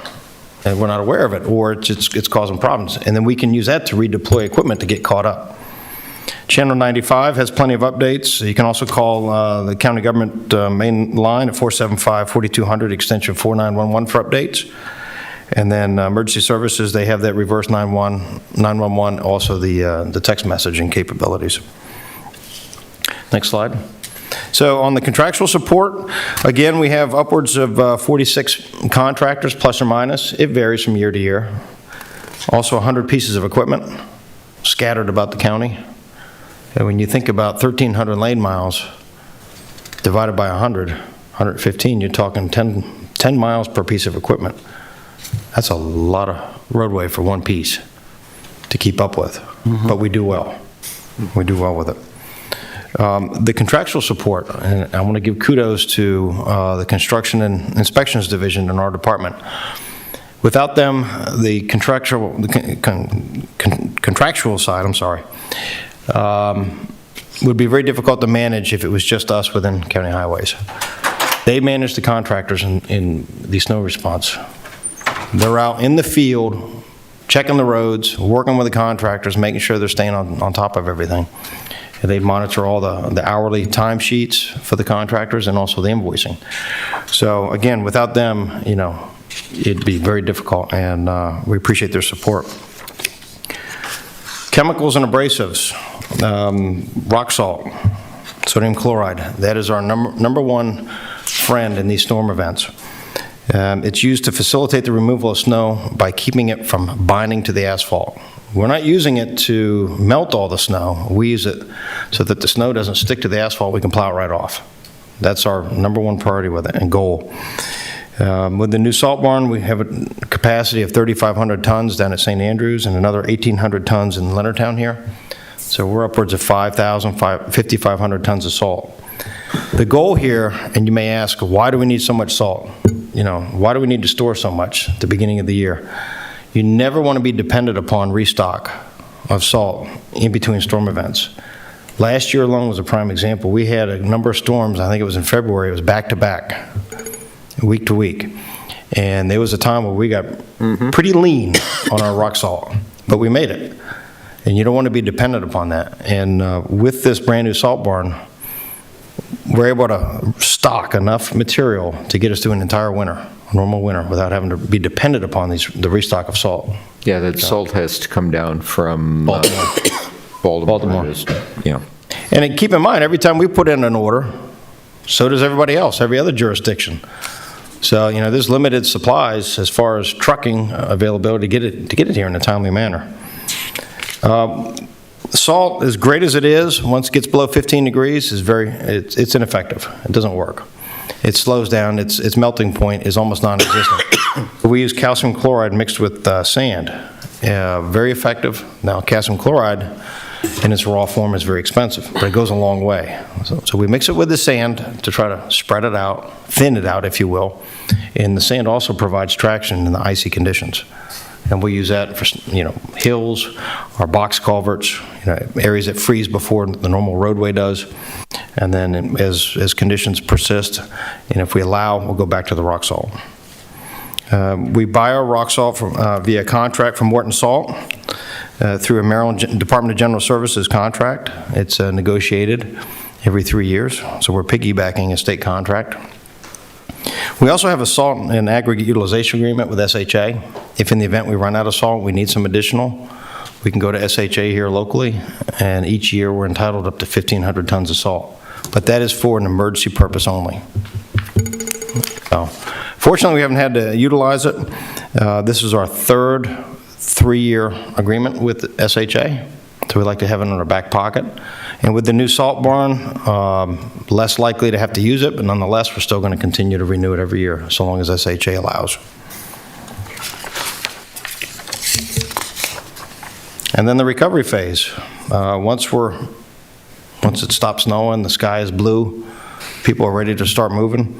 and we're not aware of it, or it's causing problems? And then we can use that to redeploy equipment to get caught up. Channel 95 has plenty of updates. You can also call the county government main line at 475-4200 extension 4911 for updates. And then emergency services, they have that reverse 911, also the text messaging capabilities. Next slide. So on the contractual support, again, we have upwards of 46 contractors, plus or minus. It varies from year to year. Also 100 pieces of equipment scattered about the county. And when you think about 1,300 lane miles divided by 115, you're talking 10 miles per piece of equipment. That's a lot of roadway for 1 piece to keep up with, but we do well. We do well with it. The contractual support, and I want to give kudos to the Construction and Inspections Division in our department. Without them, the contractual side, would be very difficult to manage if it was just us within county highways. They manage the contractors in the snow response. They're out in the field, checking the roads, working with the contractors, making sure they're staying on top of everything. And they monitor all the hourly timesheets for the contractors and also the invoicing. So again, without them, you know, it'd be very difficult, and we appreciate their support. Chemicals and abrasives, rock salt, sodium chloride, that is our number 1 friend in these storm events. It's used to facilitate the removal of snow by keeping it from binding to the asphalt. We're not using it to melt all the snow. We use it so that the snow doesn't stick to the asphalt, we can plow it right off. That's our number one priority with it and goal. With the new salt barn, we have a capacity of 3,500 tons down at St. Andrews and another 1,800 tons in Leonardtown here. So we're upwards of 5,500 tons of salt. The goal here, and you may ask, why do we need so much salt? You know, why do we need to store so much at the beginning of the year? You never want to be dependent upon restock of salt in between storm events. Last year alone was a prime example. We had a number of storms, I think it was in February, it was back-to-back, week to week. And there was a time where we got pretty lean on our rock salt, but we made it. And you don't want to be dependent upon that. And with this brand-new salt barn, we're able to stock enough material to get us through an entire winter, a normal winter, without having to be dependent upon the restock of salt. Yeah, that salt has to come down from Baltimore. Yeah. And keep in mind, every time we put in an order, so does everybody else, every other jurisdiction. So, you know, there's limited supplies as far as trucking availability to get it here in a timely manner. Salt, as great as it is, once it gets below 15 degrees, it's ineffective. It doesn't work. It slows down. Its melting point is almost non-existent. We use calcium chloride mixed with sand. Very effective. Now, calcium chloride in its raw form is very expensive, but it goes a long way. So we mix it with the sand to try to spread it out, thin it out, if you will. And the sand also provides traction in the icy conditions. And we use that for, you know, hills, our box culverts, you know, areas that freeze before the normal roadway does. And then as conditions persist, and if we allow, we'll go back to the rock salt. We buy our rock salt via contract from Morton Salt through a Maryland Department of General Services contract. It's negotiated every 3 years, so we're piggybacking a state contract. We also have a salt and aggregate utilization agreement with SHA. If in the event we run out of salt, we need some additional, we can go to SHA here locally, and each year we're entitled up to 1,500 tons of salt. But that is for an emergency purpose only. So, fortunately, we haven't had to utilize it. This is our third 3-year agreement with SHA, so we like to have it in our back pocket. And with the new salt barn, less likely to have to use it, but nonetheless, we're still going to continue to renew it every year, so long as SHA allows. And then the recovery phase. Once it stops snowing, the sky is blue, people are ready to start moving.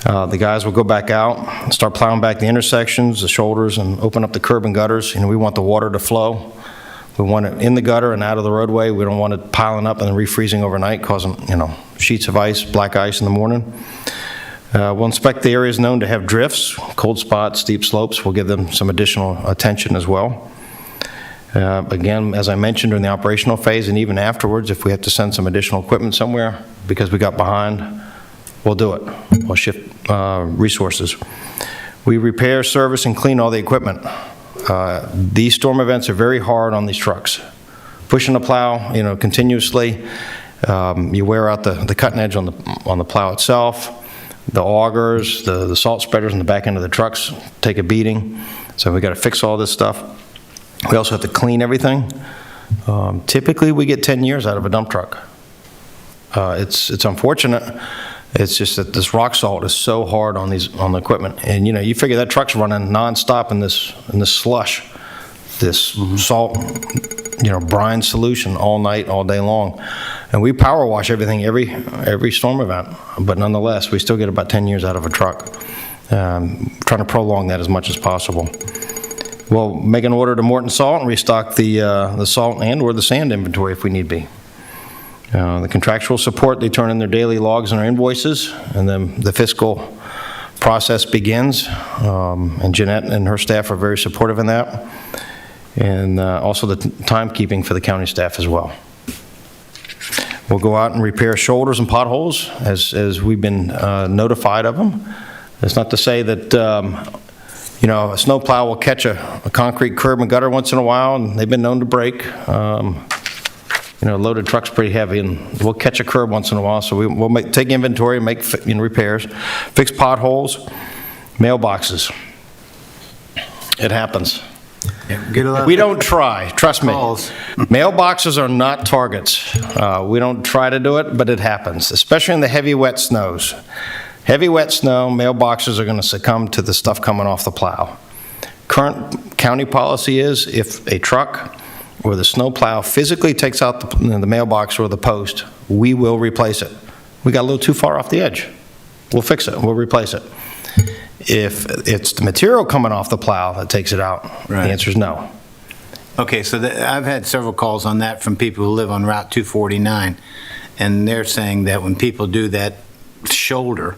The guys will go back out and start plowing back the intersections, the shoulders, and open up the curb and gutters. You know, we want the water to flow. We want it in the gutter and out of the roadway. We don't want it piling up and then refreezing overnight, causing, you know, sheets of ice, black ice in the morning. We'll inspect the areas known to have drifts, cold spots, steep slopes. We'll give them some additional attention as well. Again, as I mentioned during the operational phase and even afterwards, if we have to send some additional equipment somewhere because we got behind, we'll do it. We'll shift resources. We repair, service, and clean all the equipment. These storm events are very hard on these trucks. Pushing the plow, you know, continuously, you wear out the cutting edge on the plow itself. The augers, the salt spreaders in the back end of the trucks take a beating. So we got to fix all this stuff. We also have to clean everything. Typically, we get 10 years out of a dump truck. It's unfortunate. It's just that this rock salt is so hard on the equipment, and you know, you figure that truck's running nonstop in this slush, this salt, you know, brine solution all night, all day long, and we power wash everything every storm event. But nonetheless, we still get about 10 years out of a truck. Trying to prolong that as much as possible. We'll make an order to Morton Salt and restock the salt and/or the sand inventory if we need be. The contractual support, they turn in their daily logs and our invoices, and then the fiscal process begins. And Jeanette and her staff are very supportive in that. And also the timekeeping for the county staff as well. We'll go out and repair shoulders and potholes as we've been notified of them. It's not to say that you know, a snowplow will catch a concrete curb and gutter once in a while, and they've been known to break. You know, a loaded truck's pretty heavy, and we'll catch a curb once in a while, so we'll take inventory and make repairs, fix potholes, mailboxes. It happens. Get a lot We of don't try, trust me. calls. Mailboxes are not targets. We don't try to do it, but it happens, especially in the heavy, wet snows. Heavy, wet snow, mailboxes are going to succumb to the stuff coming off the plow. Current county policy is if a truck or the snow plow physically takes out the mailbox or the post, we will replace it. We got a little too far off the edge. We'll fix it, we'll replace it. If it's the material coming off the plow that takes it out, the Right. answer is no. Okay, so I've had several calls on that from people who live on Route 249, and they're saying that when people do that shoulder,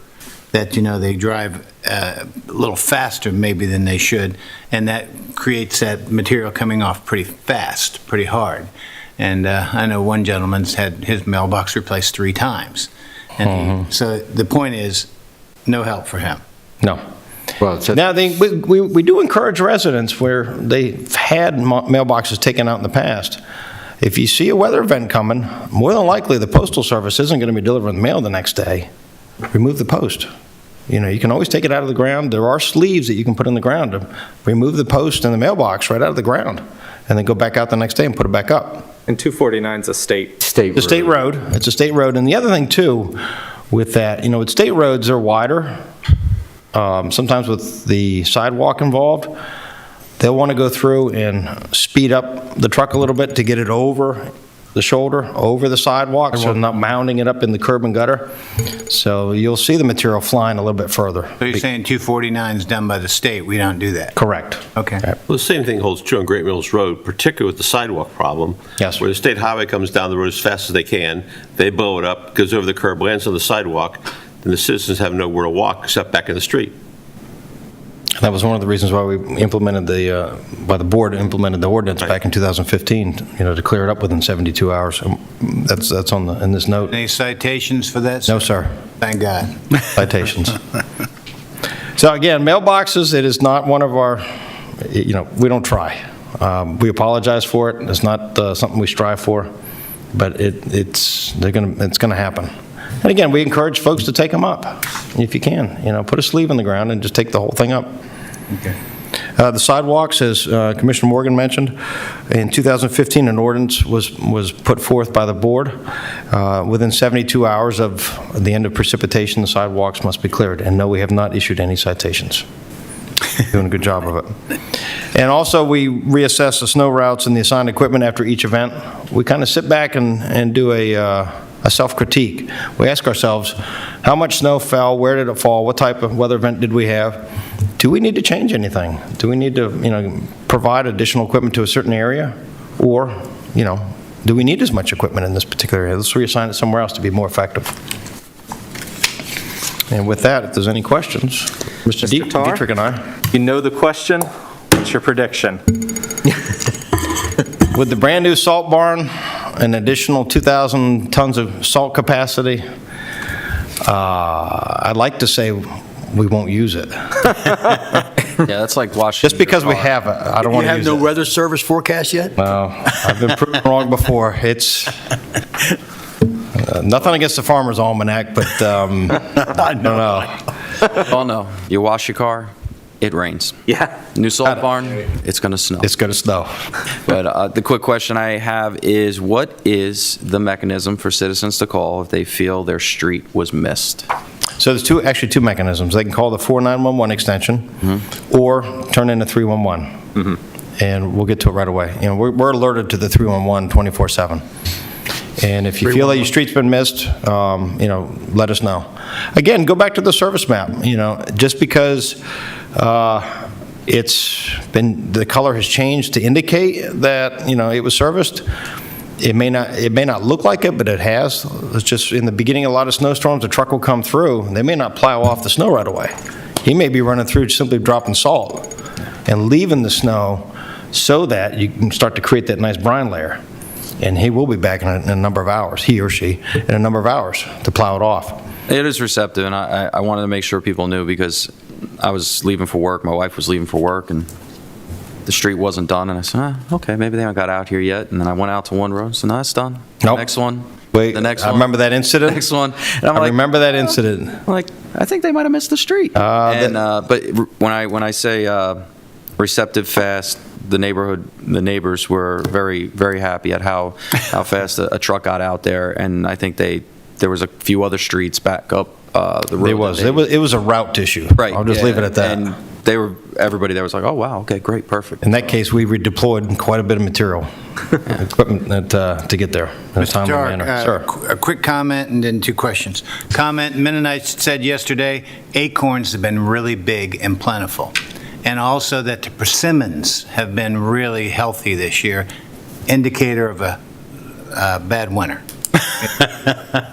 that, you know, they drive a little faster maybe than they should, and that creates that material coming off pretty fast, pretty hard. And I know one gentleman's had his mailbox replaced 3 times. And so the point is, no help for him. No. Well, Now, we do encourage residents where they've had mailboxes taken out in the past. If you see a weather event coming, more than likely the Postal Service isn't going to be delivering the mail the next day. Remove the post. You know, you can always take it out of the ground. There are sleeves that you can put in the ground to remove the post and the mailbox right out of the ground, and then go back out the next day and put it back up. And 249 is a state. state The state road, it's a state road. And the other thing too, with that, you know, with state roads, they're wider. Sometimes with the sidewalk involved, they'll want to go through and speed up the truck a little bit to get it over the shoulder, over the sidewalk, so not mounding it up in the curb and gutter. So you'll see the material flying a little bit further. So you're saying 249 is done by the state, we don't do that? Correct. Okay. Well, the same thing holds true on Great Mills Road, particularly with the sidewalk problem. Yes. Where the state highway comes down the road as fast as they can, they blow it up, goes over the curb, lands on the sidewalk, and the citizens have nowhere to walk except back in the street. That was one of the reasons why we implemented why the board implemented the ordinance back in 2015, you know, to clear it up within 72 hours. That's in this note. Any citations for that? No, sir. Thank God. Citations. So again, mailboxes, it is not one of our, you know, we don't try. We apologize for it. It's not something we strive for, but it's going to happen. And again, we encourage folks to take them up if you can. You know, put a sleeve in the ground and just take the whole thing up. Okay. The sidewalks, as Commissioner Morgan mentioned, in 2015, an ordinance was put forth by the board. Within 72 hours of the end of precipitation, the sidewalks must be cleared. And no, we have not issued any citations. Doing a good job of it. And also, we reassess the snow routes and the assigned equipment after each event. We kind of sit back and do a self-critique. We ask ourselves, how much snow fell, where did it fall, what type of weather event did we have? Do we need to change anything? Do we need to, you know, provide additional equipment to a certain area? Or, you know, do we need as much equipment in this particular area? Let's reassign it somewhere else to be more effective. And with that, if there's any questions, Mr. Tarr? Dietrich and I. You know the question? What's your prediction? With the brand-new salt barn, an additional 2,000 tons of salt capacity, I'd like to say we won't use it. Yeah, that's like washing. Just because we have it, I don't want to use it. weather service forecast yet? No, I've been proven wrong before. It's nothing against the Farmer's Almanac, but I don't know. Oh, no. You wash your car, it rains. Yeah. New salt barn, it's going to snow. It's going to snow. But the quick question I have is, what is the mechanism for citizens to call if they feel their street was missed? So there's actually two mechanisms. They can call the 4911 extension or turn in a 311. And we'll get to it right away. You know, we're alerted to the 311 24/7. And if you feel that your street's been missed, you know, let us know. Again, go back to the service map. You know, just because the color has changed to indicate that, you know, it was serviced, it may not look like it, but it has. It's just in the beginning of a lot of snowstorms, a truck will come through, and they may not plow off the snow right away. He may be running through simply dropping salt and leaving the snow so that you can start to create that nice brine layer. And he will be back in a number of hours, he or she, in a number of hours to plow it off. It is receptive, and I wanted to make sure people knew, because I was leaving for work, my wife was leaving for work, and the street wasn't done, and I said, okay, maybe they haven't got out here yet. And then I went out to one road and said, no, it's done. Nope. Next one. Wait, the next I one. remember that incident. Next one. And I'm I like, remember that incident. I'm like, I think they might have missed the street. But when I say receptive, fast, the neighbors were very, very happy at how fast a truck got out there, and I think there was a few other streets back up the road. It was a route issue. Right. I'll just leave it at that. And everybody there was like, oh, wow, okay, great, perfect. In that case, we redeployed quite a bit of material, equipment to get there in a timely manner. Sir. A quick comment and then 2 questions. Comment, Mennonite said yesterday, acorns have been really big and plentiful. And also that the persimmons have been really healthy this year, indicator of a bad winter.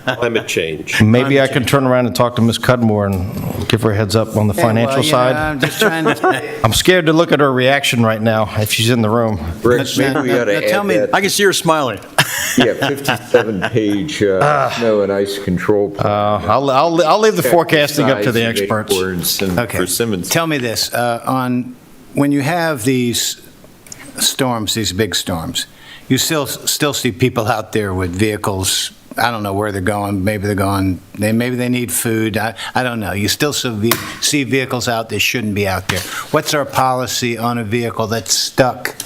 Climate change. Maybe I can turn around and talk to Ms. Cudmore and give her a heads up on the financial side. I'm just trying to... I'm scared to look at her reaction right now if she's in the room. Rick, maybe we ought to Now, tell add me- that, I can see her smiling. 57-page snow and ice control plan. I'll leave the forecasting up to the Size of experts. acorns and Okay. persimmons. Tell me this, when you have these storms, these big storms, you still see people out there with vehicles. I don't know where they're going. Maybe they need food. I don't know. You still see vehicles out that shouldn't be out there. What's our policy on a vehicle that's stuck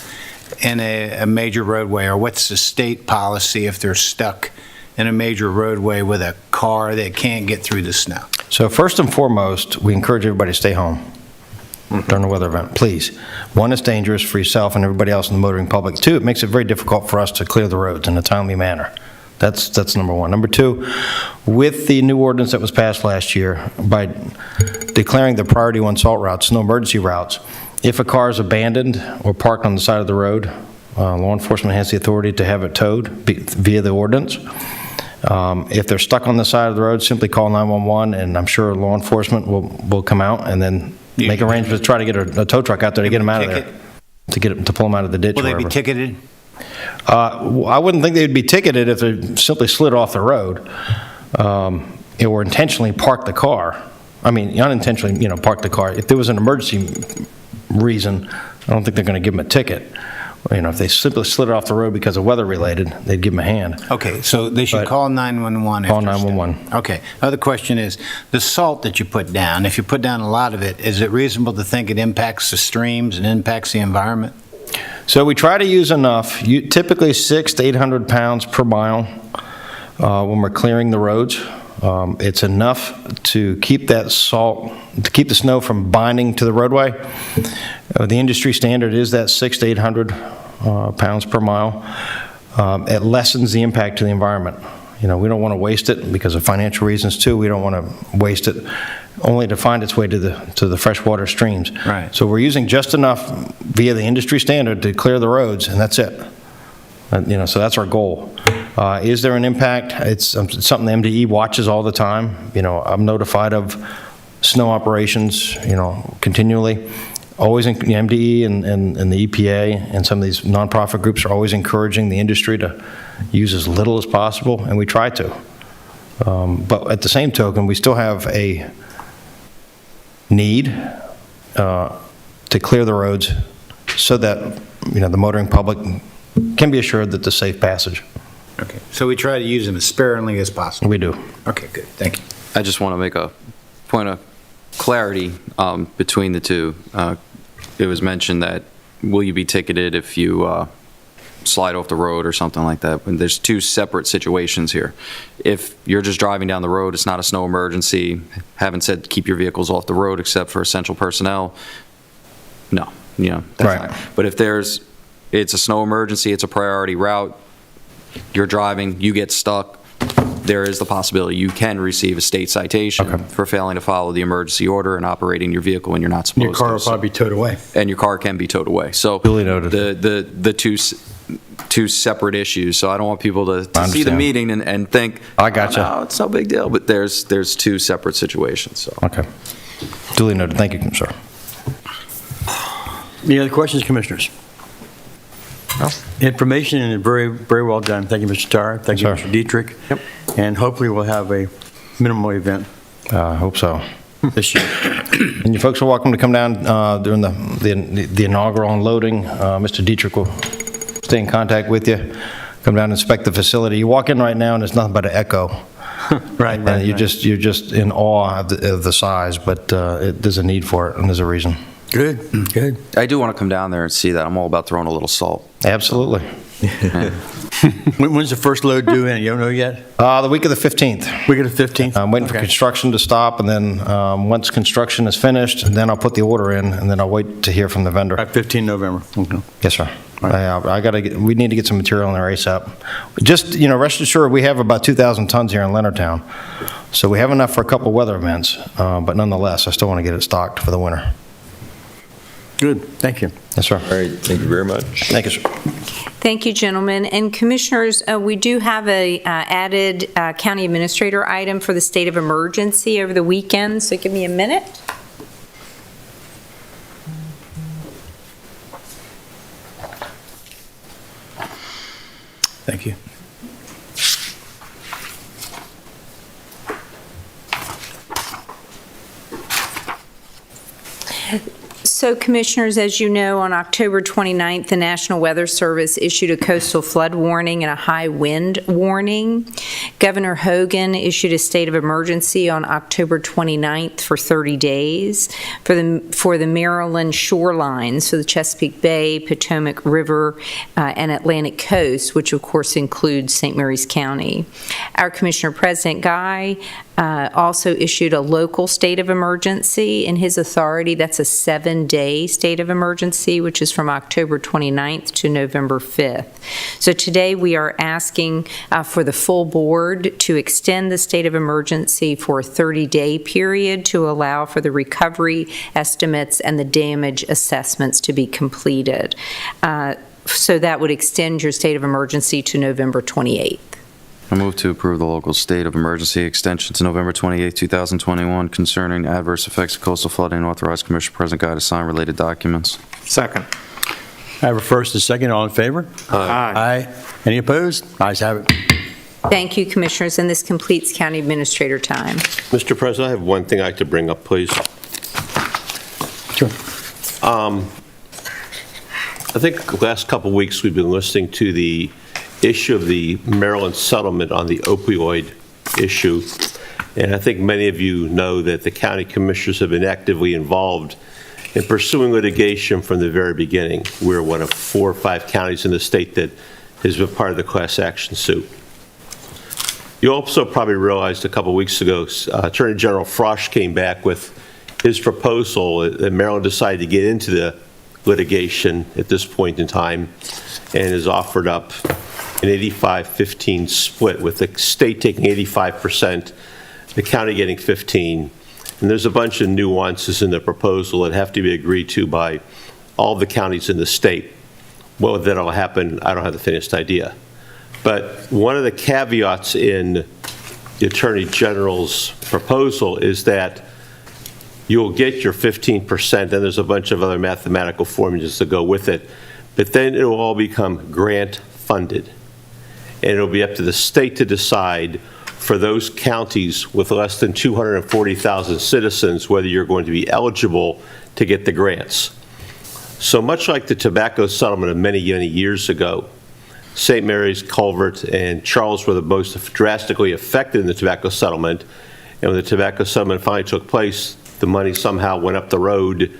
in a major roadway, or what's the state policy if they're stuck in a major roadway with a car that can't get through the snow? So first and foremost, we encourage everybody to stay home during the weather event, please. 1, it's dangerous for yourself and everybody else in the motoring public. 2, it makes it very difficult for us to clear the roads in a timely manner. That's number 1. Number 2, with the new ordinance that was passed last year, by declaring the priority 1 salt routes, no emergency routes, if a car is abandoned or parked on the side of the road, law enforcement has the authority to have it towed via the ordinance. If they're stuck on the side of the road, simply call 911, and I'm sure law enforcement will come out and then make arrangements to try to get a tow truck out there to get them out of there, to pull them out of the ditch. Will they be wherever. ticketed? I wouldn't think they'd be ticketed if they simply slid off the road or intentionally parked the car. I mean, unintentionally, parked the car. If there was an emergency reason, I don't think they're going to give them a ticket. If they simply slid it off the road because of weather-related, they'd give them a hand. Okay, so they should But- call 911. Call if they're stuck. 911. Okay. Other question is, the salt that you put down, if you put down a lot of it, is it reasonable to think it impacts the streams and impacts the environment? So we try to use enough, typically 600 to 800 pounds per mile when we're clearing the roads. It's enough to keep that salt, to keep the snow from binding to the roadway. The industry standard is that 600 to 800 pounds per mile. It lessens the impact to the environment. We don't want to waste it because of financial reasons too. We don't want to waste it only to find its way to the freshwater streams. Right. So we're using just enough via the industry standard to clear the roads, and that's it. So that's our goal. Is there an impact? It's something the MDE watches all the time. I'm notified of snow operations, continually. Always, the MDE and the EPA and some of these nonprofit groups are always encouraging the industry to use as little as possible, and we try to. But at the same token, we still have a need to clear the roads so that, the motoring public can be assured that the safe passage. Okay. So we try to use them as sparingly as possible? We do. Okay, good. Thank you. I just want to make a point of clarity between the two. It was mentioned that, will you be ticketed if you slide off the road or something like that? When there's 2 separate situations here. If you're just driving down the road, it's not a snow emergency, haven't said keep your vehicles off the road except for essential personnel, no, that's Right. not. But if it's a snow emergency, it's a priority route, you're driving, you get stuck, there is the possibility you can receive a state citation for failing to follow the emergency order and operating your vehicle when you're not supposed to. Your car will probably be towed away. And your car can be towed away. So Duly noted. the two separate issues. So I don't want people to see the understand. meeting and think, I gotcha. oh, no, it's no big deal. But there's 2 separate situations. So Okay. Duly noted. Thank you, sir. Any other questions, Commissioners? No. Information and very, very well done. Thank you, Mr. Tarr. Thank you, Yes, sir. Mr. Dietrich. Yep. And hopefully we'll have a minimal event I hope so. this year. And you folks are welcome to come down during the inaugural unloading. Mr. Dietrich will stay in contact with you. Come down and inspect the facility. You walk in right now and it's nothing but an echo. Right, And you're just in awe of the size, but there's a need for it and there's a reason. Good, good. I do want to come down there and see that. I'm all about throwing a little salt. Absolutely. When's the first load due in? You don't know yet? The week of the 15th. Week of the 15th? I'm waiting for Okay. construction to stop, and then once construction is finished, then I'll put the order in, and then I'll wait to hear from the vendor. 15 November. Okay. Yes, sir. We need to get some material in there ASAP. Just, rest assured, we have about 2,000 tons here in Leonardtown. So we have enough for a couple weather events, but nonetheless, I still want to get it stocked for the winter. Good, thank you. Yes, sir. All right, thank you very much. Thank you, sir. Thank you, gentlemen. And commissioners, we do have a added county administrator item for the state of emergency over the weekend, so give me a minute. Thank you. So, Commissioners, as you know, on October 29th, the National Weather Service issued a coastal flood warning and a high wind warning. Governor Hogan issued a state of emergency on October 29th for 30 days for the Maryland shorelines, so the Chesapeake Bay, Potomac River, and Atlantic coast, which of course includes St. Mary's County. Our Commissioner President Guy also issued a local state of emergency in his authority. That's a 7-day state of emergency, which is from October 29th to November 5th. So today we are asking for the full board to extend the state of emergency for a 30-day period to allow for the recovery estimates and the damage assessments to be completed. So that would extend your state of emergency to November 28th. I move to approve the local state of emergency extension to November 28, 2021 concerning adverse effects of coastal flooding and authorize Commissioner President Guy to sign related documents. Second. I have a first and second. All in favor? Aye. Any opposed? Ayes have it. Thank you, Commissioners, and this completes County Administrator time. Mr. President, I have one thing I'd like to bring up, please. Sure. I think the last couple of weeks we've been listening to the issue of the Maryland settlement on the opioid issue. And I think many of you know that the county commissioners have been actively involved in pursuing litigation from the very beginning. We're one of 4 or 5 counties in the state that has been part of the class action suit. You also probably realized a couple of weeks ago, Attorney General Frosch came back with his proposal that Maryland decided to get into the litigation at this point in time and has offered up an 85-15 split, with the state taking 85%, the county getting 15%. And there's a bunch of nuances in the proposal that have to be agreed to by all the counties in the state. Well, that'll happen, I don't have the finished idea. But one of the caveats in the Attorney General's proposal is that you'll get your 15%, and there's a bunch of other mathematical formulas that go with it, but then it will all become grant funded. And it'll be up to the state to decide for those counties with less than 240,000 citizens whether you're going to be eligible to get the grants. So much like the tobacco settlement of many, many years ago, St. Mary's, Culvert, and Charles were the most drastically affected in the tobacco settlement. And when the tobacco settlement finally took place, the money somehow went up the road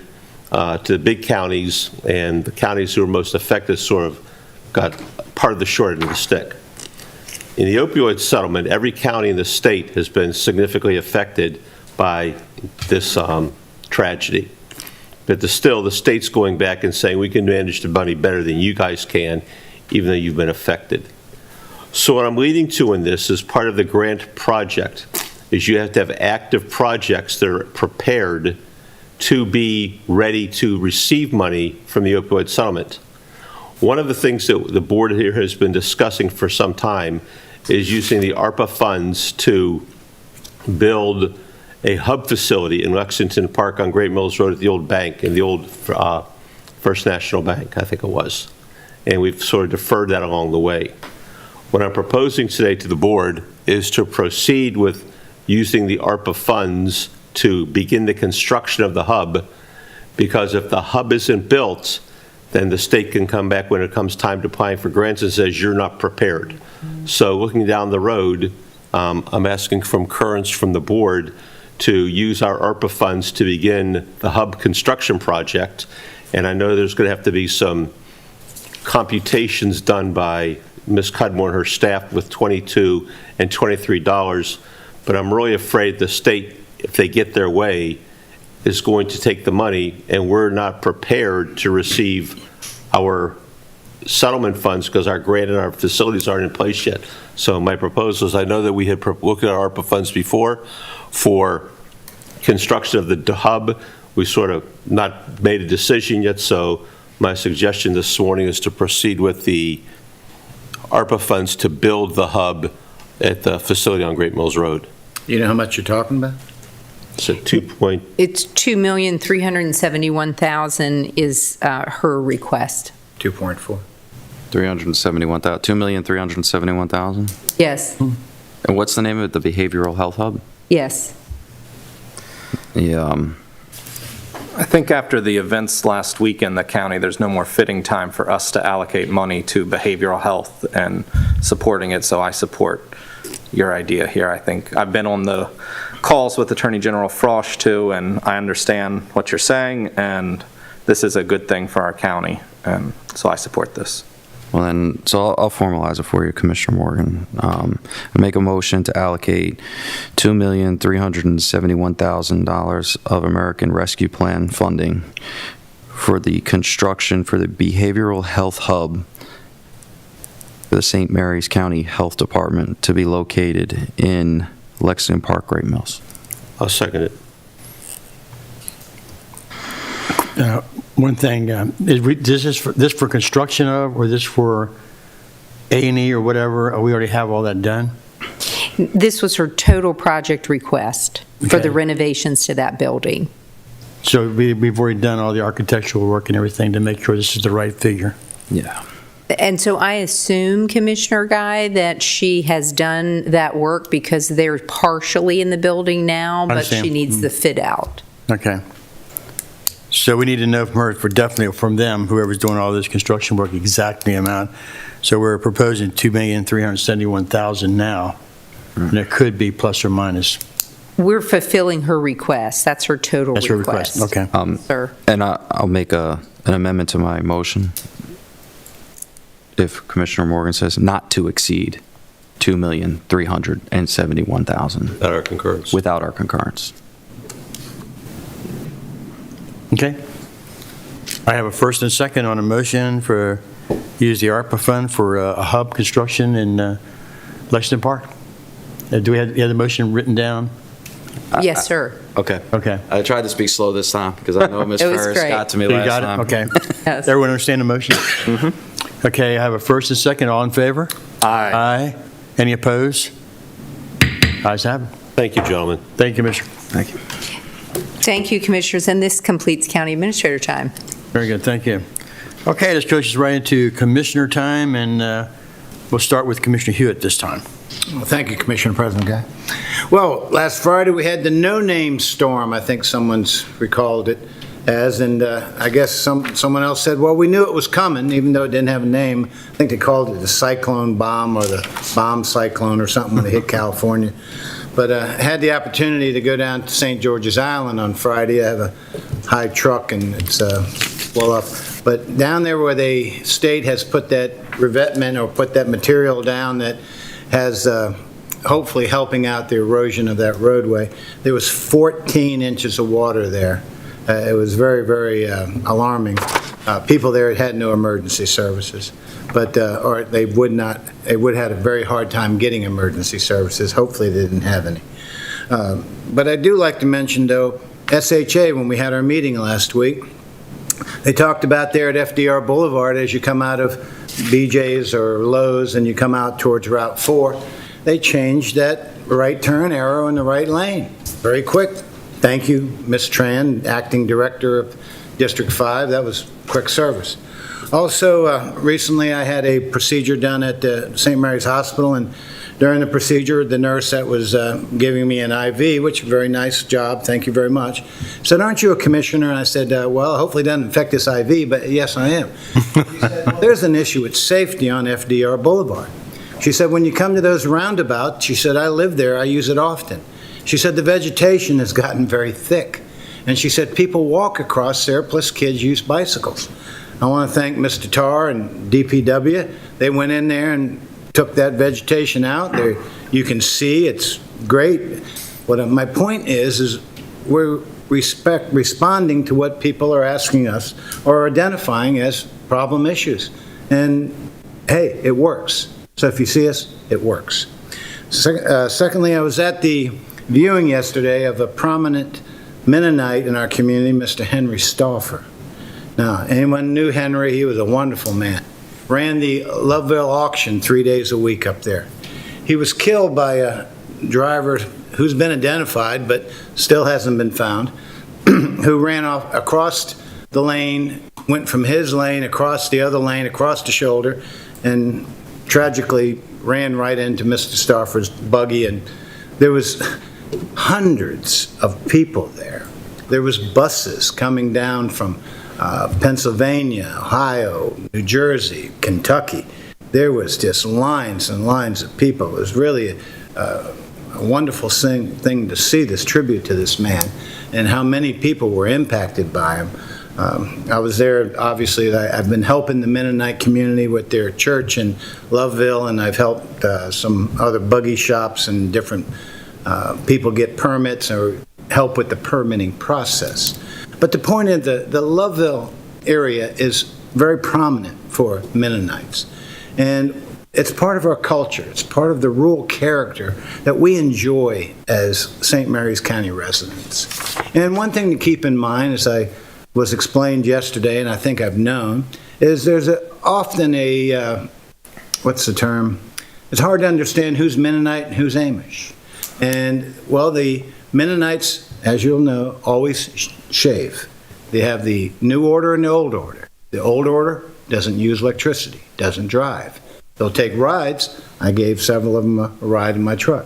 to the big counties, and the counties who were most affected sort of got part of the short end of the stick. In the opioid settlement, every county in the state has been significantly affected by this tragedy. But still, the state's going back and saying, we can manage the money better than you guys can, even though you've been affected. So what I'm leading to in this is part of the grant project is you have to have active projects that are prepared to be ready to receive money from the opioid settlement. One of the things that the board here has been discussing for some time is using the ARPA funds to build a hub facility in Lexington Park on Great Mills Road at the old bank, in the old First National Bank, I think it was. And we've sort of deferred that along the way. What I'm proposing today to the board is to proceed with using the ARPA funds to begin the construction of the hub, because if the hub isn't built, then the state can come back when it comes time to applying for grants and says you're not prepared. So looking down the road, I'm asking for concurrence from the board to use our ARPA funds to begin the hub construction project. And I know there's going to have to be some computations done by Ms. Cudmore and her staff with $22 and $23, but I'm really afraid the state, if they get their way, is going to take the money, and we're not prepared to receive our settlement funds because our grant and our facilities aren't in place yet. So my proposal is, I know that we had looked at our ARPA funds before for construction of the hub. We sort of not made a decision yet, so my suggestion this morning is to proceed with the ARPA funds to build the hub at the facility on Great Mills Road. You know how much you're talking about? It's a 2. It's $2,371,000 is her request. 2.4. 371,000, $2,371,000? Yes, And what's the name of it, the Behavioral Health Hub? yes. Yeah, I think after the events last week in the county, there's no more fitting time for us to allocate money to behavioral health and supporting it, so I support your idea here. I think I've been on the calls with Attorney General Frosch too, and I understand what you're saying, and this is a good thing for our county, and so I support this. well then, so I'll formalize it for you, Commissioner Morgan. I make a motion to allocate $2,371,000 of American Rescue Plan funding for the construction for the Behavioral Health Hub for the St. Mary's County Health Department to be located in Lexington Park, Great Mills. I'll second it. One thing, is this for construction of, or this for A&E or whatever? Or we already have all that done? This was her total project request for the Okay. renovations to that building. So we've already done all the architectural work and everything to make sure this is the right figure. Yeah. And so I assume, Commissioner Guy, that she has done that work because they're partially in the building now, but Understand. she needs the fit out. Okay. So we need to know from her, definitely from them, whoever's doing all this construction work, exactly the amount. So we're proposing $2,371,000 now, and it could be plus or minus. We're fulfilling her request. That's her total That's request. her request, okay. Sir. And I'll make an amendment to my motion. If Commissioner Morgan says not to exceed $2,371,000 Without our concurrence. without our concurrence. Okay. I have a first and second on a motion for, use the ARPA fund for a hub construction in Lexington Park. Do we have the motion written down? Yes, sir. Okay. Okay. I tried to speak slow this time because I know Ms. It was Ferris great. got to me You last got time. it? Okay. Yes. Everyone understand the motion? Okay, I have a first and second. All in favor? Aye. Aye. Any opposed? Ayes have it. Thank you, gentlemen. Thank you, Commissioner. Thank you. Thank you, Commissioners, and this completes County Administrator time. Very good, thank you. Okay, this goes right into Commissioner time, and we'll start with Commissioner Hewitt this time. Well, thank you, Commissioner President Guy. Well, last Friday, we had the no-name storm, I think someone's recalled it as, and I guess someone else said, well, we knew it was coming, even though it didn't have a name. I think they called it the cyclone bomb or the bomb cyclone or something when it hit California. But I had the opportunity to go down to St. George's Island on Friday. I have a high truck, and it's well up. But down there where the state has put that revetment or put that material down that has hopefully helping out the erosion of that roadway, there was 14 inches of water there. It was very, very alarming. People there had no emergency services, but or they would have had a very hard time getting emergency services. Hopefully they didn't have any. But I do like to mention, though, SHA, when we had our meeting last week, they talked about there at FDR Boulevard, as you come out of BJ's or Lowe's and you come out towards Route 4, they changed that right turn arrow in the right lane. Very quick. Thank you, Ms. Tran, Acting Director of District 5. That was quick service. Also, recently I had a procedure done at St. Mary's Hospital, and during the procedure, the nurse that was giving me an IV, which very nice job, thank you very much, said, aren't you a commissioner? And I said, well, hopefully it doesn't affect this IV, but yes, I am. She said, well, there's an issue with safety on FDR Boulevard. She said, when you come to those roundabouts, she said, I live there, I use it often. She said the vegetation has gotten very thick. And she said people walk across there, plus kids use bicycles. I want to thank Mr. Tarr and DPW. They went in there and took that vegetation out. There, you can see it's great. My point is we're responding to what people are asking us or identifying as problem issues. And hey, it works. So if you see us, it works. Secondly, I was at the viewing yesterday of a prominent Mennonite in our community, Mr. Henry Stauffer. Now, anyone knew Henry? He was a wonderful man. Ran the Loveville auction 3 days a week up there. He was killed by a driver who's been identified but still hasn't been found, who ran off across the lane, went from his lane across the other lane, across the shoulder, and tragically ran right into Mr. Stauffer's buggy. And there was hundreds of people there. There was buses coming down from Pennsylvania, Ohio, New Jersey, Kentucky. There was just lines and lines of people. It was really a wonderful thing to see, this tribute to this man and how many people were impacted by him. I was there, obviously. I've been helping the Mennonite community with their church in Loveville, and I've helped some other buggy shops and different people get permits or help with the permitting process. But the point is the Loveville area is very prominent for Mennonites. And it's part of our culture. It's part of the rural character that we enjoy as St. Mary's County residents. And one thing to keep in mind, as I was explained yesterday, and I think I've known, is there's often a, what's the term? It's hard to understand who's Mennonite and who's Amish. And, well, the Mennonites, as you'll know, always shave. They have the new order and the old order. The old order doesn't use electricity, doesn't drive. They'll take rides. I gave several of them a ride in my truck.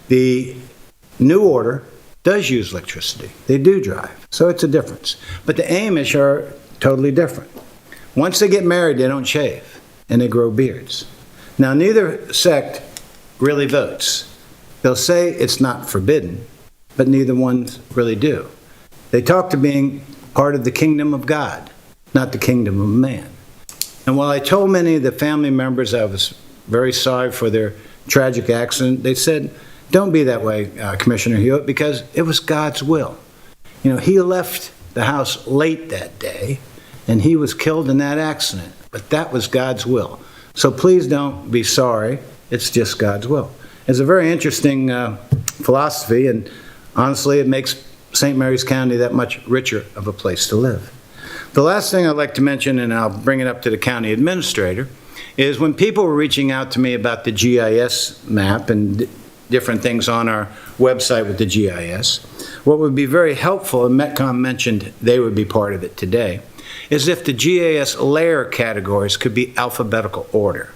The new order does use electricity. They do drive. So it's a difference. But the Amish are totally different. Once they get married, they don't shave, and they grow beards. Now, neither sect really votes. They'll say it's not forbidden, but neither ones really do. They talk to being part of the kingdom of God, not the kingdom of man. And while I told many of the family members I was very sorry for their tragic accident, they said, don't be that way, Commissioner Hewitt, because it was God's will. You know, he left the house late that day, and he was killed in that accident, but that was God's will. So please don't be sorry. It's just God's will. It's a very interesting philosophy, and honestly, it makes St. Mary's County that much richer of a place to live. The last thing I'd like to mention, and I'll bring it up to the county administrator, is when people were reaching out to me about the GIS map and different things on our website with the GIS, what would be very helpful, and Metcom mentioned they would be part of it today, is if the GIS layer categories could be alphabetical order.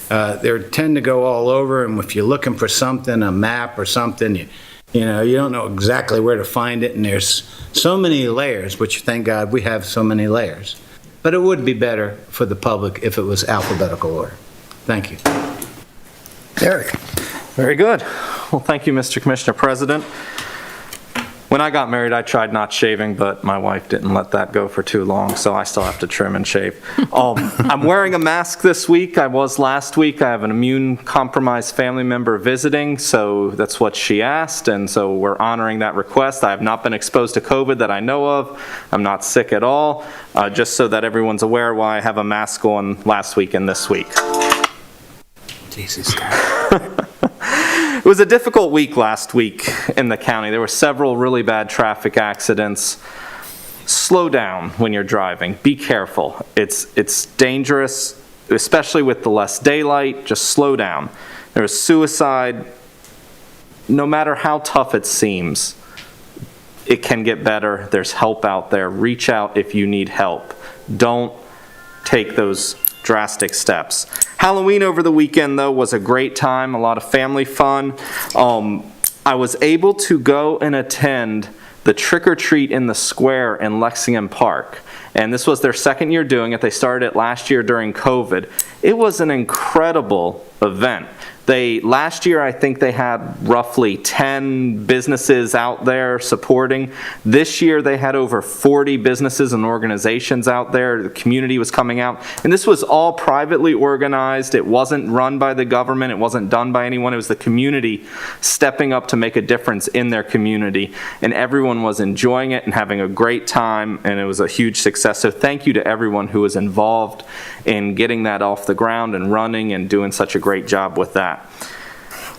They tend to go all over, and if you're looking for something, a map or something, you don't know exactly where to find it, and there's so many layers, which thank God we have so many layers. But it would be better for the public if it was alphabetical order. Thank you. Eric. Very good. Well, thank you, Mr. Commissioner President. When I got married, I tried not shaving, but my wife didn't let that go for too long, so I still have to trim and shave. I'm wearing a mask this week. I was last week. I have an immune-compromised family member visiting, so that's what she asked, and so we're honoring that request. I have not been exposed to COVID that I know of. I'm not sick at all, just so that everyone's aware why I have a mask on last week and this week. Jesus. It was a difficult week last week in the county. There were several really bad traffic accidents. Slow down when you're driving. Be careful. It's dangerous, especially with the less daylight. Just slow down. There was suicide. No matter how tough it seems, it can get better. There's help out there. Reach out if you need help. Don't take those drastic steps. Halloween over the weekend, though, was a great time, a lot of family fun. I was able to go and attend the trick-or-treat in the square in Lexington Park. And this was their second year doing it. They started it last year during COVID. It was an incredible event. Last year, I think they had roughly 10 businesses out there supporting. This year, they had over 40 businesses and organizations out there. The community was coming out. And this was all privately organized. It wasn't run by the government. It wasn't done by anyone. It was the community stepping up to make a difference in their community. And everyone was enjoying it and having a great time, and it was a huge success. So thank you to everyone who was involved in getting that off the ground and running and doing such a great job with that.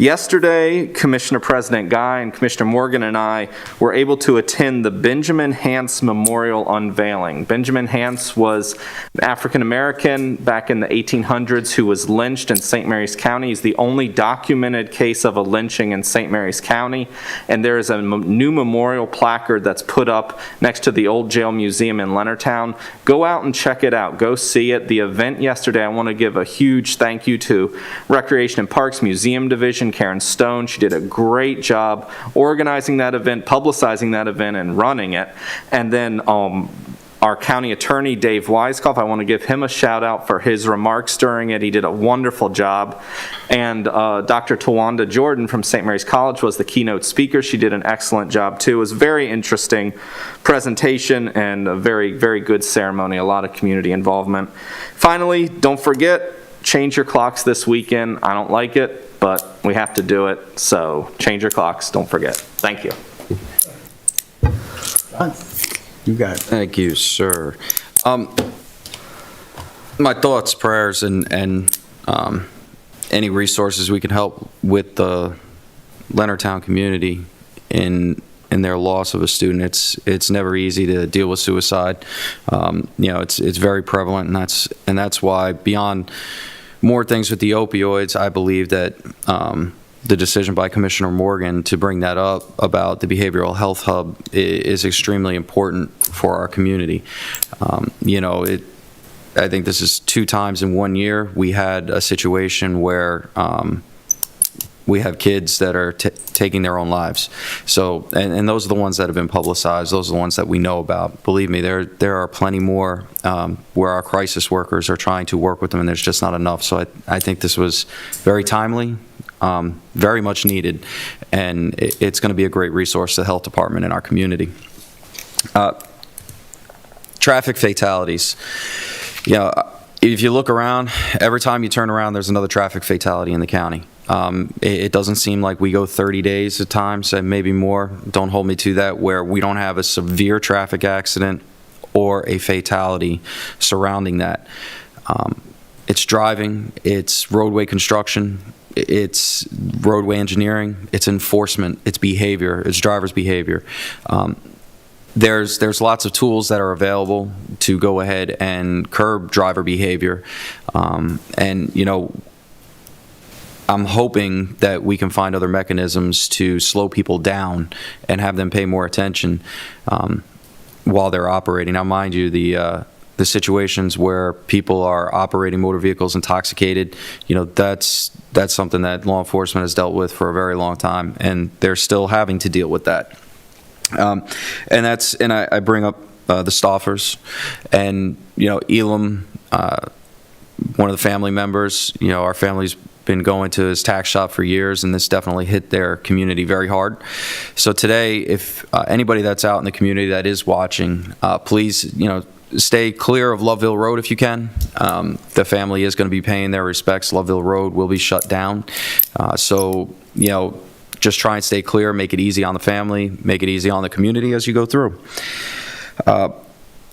Yesterday, Commissioner President Guy and Commissioner Morgan and I were able to attend the Benjamin Hance Memorial unveiling. Benjamin Hance was an African-American back in the 1800s who was lynched in St. Mary's County. He's the only documented case of a lynching in St. Mary's County, and there is a new memorial placard that's put up next to the old jail museum in Leonardtown. Go out and check it out. Go see it. The event yesterday, I want to give a huge thank you to Recreation and Parks Museum Division, Karen Stone. She did a great job organizing that event, publicizing that event, and running it. And then our county attorney, Dave Weiskopf, I want to give him a shout out for his remarks during it. He did a wonderful job. And Dr. Tawanda Jordan from St. Mary's College was the keynote speaker. She did an excellent job too. It was a very interesting presentation and a very, very good ceremony, a lot of community involvement. Finally, don't forget, change your clocks this weekend. I don't like it, but we have to do it, so change your clocks, don't forget. Thank you. You got it. Thank you, sir. My thoughts, prayers, and any resources we can help with the Leonardtown community in their loss of a student. It's never easy to deal with suicide. It's very prevalent, and that's why, beyond more things with the opioids, I believe that the decision by Commissioner Morgan to bring that up about the Behavioral Health Hub is extremely important for our community. I think this is 2 times in 1 year we had a situation where we have kids that are taking their own lives. So, and those are the ones that have been publicized. Those are the ones that we know about. Believe me, there are plenty more where our crisis workers are trying to work with them, and there's just not enough. So I think this was very timely, very much needed, and it's going to be a great resource to the health department in our community. Traffic fatalities. If you look around, every time you turn around, there's another traffic fatality in the county. It doesn't seem like we go 30 days at times, and maybe more, don't hold me to that, where we don't have a severe traffic accident or a fatality surrounding that. It's driving, it's roadway construction, it's roadway engineering, it's enforcement, it's behavior, it's driver's behavior. There's lots of tools that are available to go ahead and curb driver behavior, I'm hoping that we can find other mechanisms to slow people down and have them pay more attention while they're operating. Now, mind you, the situations where people are operating motor vehicles intoxicated, that's something that law enforcement has dealt with for a very long time, and they're still having to deal with that. And I bring up the Stoffers, and Elam, one of the family members. Our family's been going to his tax shop for years, and this definitely hit their community very hard. So today, if anybody that's out in the community that is watching, please, stay clear of Loveville Road if you can. The family is going to be paying their respects. Loveville Road will be shut down. So just try and stay clear, make it easy on the family, make it easy on the community as you go through.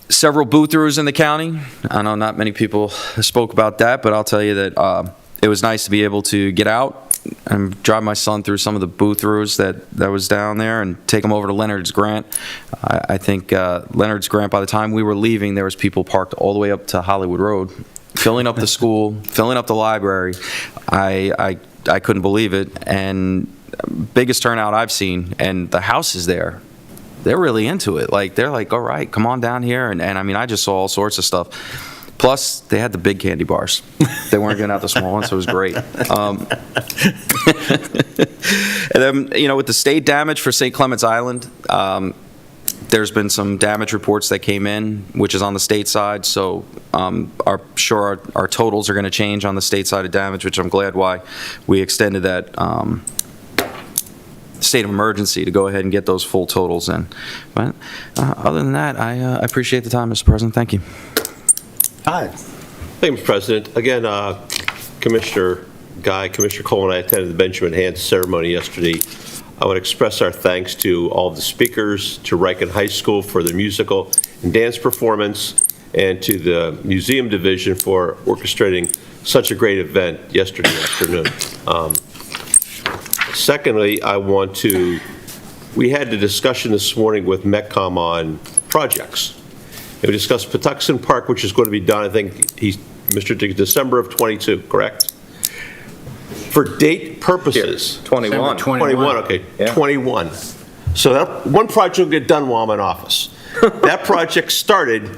Several booth-throughs in the county. I know not many people spoke about that, but I'll tell you that it was nice to be able to get out and drive my son through some of the booth-throughs that was down there and take him over to Leonard's Grant. I think Leonard's Grant, by the time we were leaving, there was people parked all the way up to Hollywood Road, filling up the school, filling up the library. I couldn't believe it, and biggest turnout I've seen, and the house is there. They're really into it. They're like, all right, come on down here. And I mean, I just saw all sorts of stuff. Plus, they had the big candy bars. They weren't getting out the small ones, so it was great. And then, with the state damage for St. Clements Island, There's been some damage reports that came in, which is on the state side, so our totals are going to change on the state side of damage, which I'm glad why we extended that state of emergency to go ahead and get those full totals in. But other than that, I appreciate the time, Mr. President. Thank you. Hi. Thank you, Mr. President. Again, Commissioner Guy, Commissioner Cole, and I attended the Benjamin Hans ceremony yesterday. I want to express our thanks to all of the speakers, to Riken High School for their musical and dance performance, and to the museum division for orchestrating such a great event yesterday afternoon. Secondly, we had a discussion this morning with METCOM on projects. And we discussed Patuxent Park, which is going to be done, I think, December of 22, correct? For date purposes. 21. 21, okay, Yeah. 21. So that one project will get done while I'm in office. That project started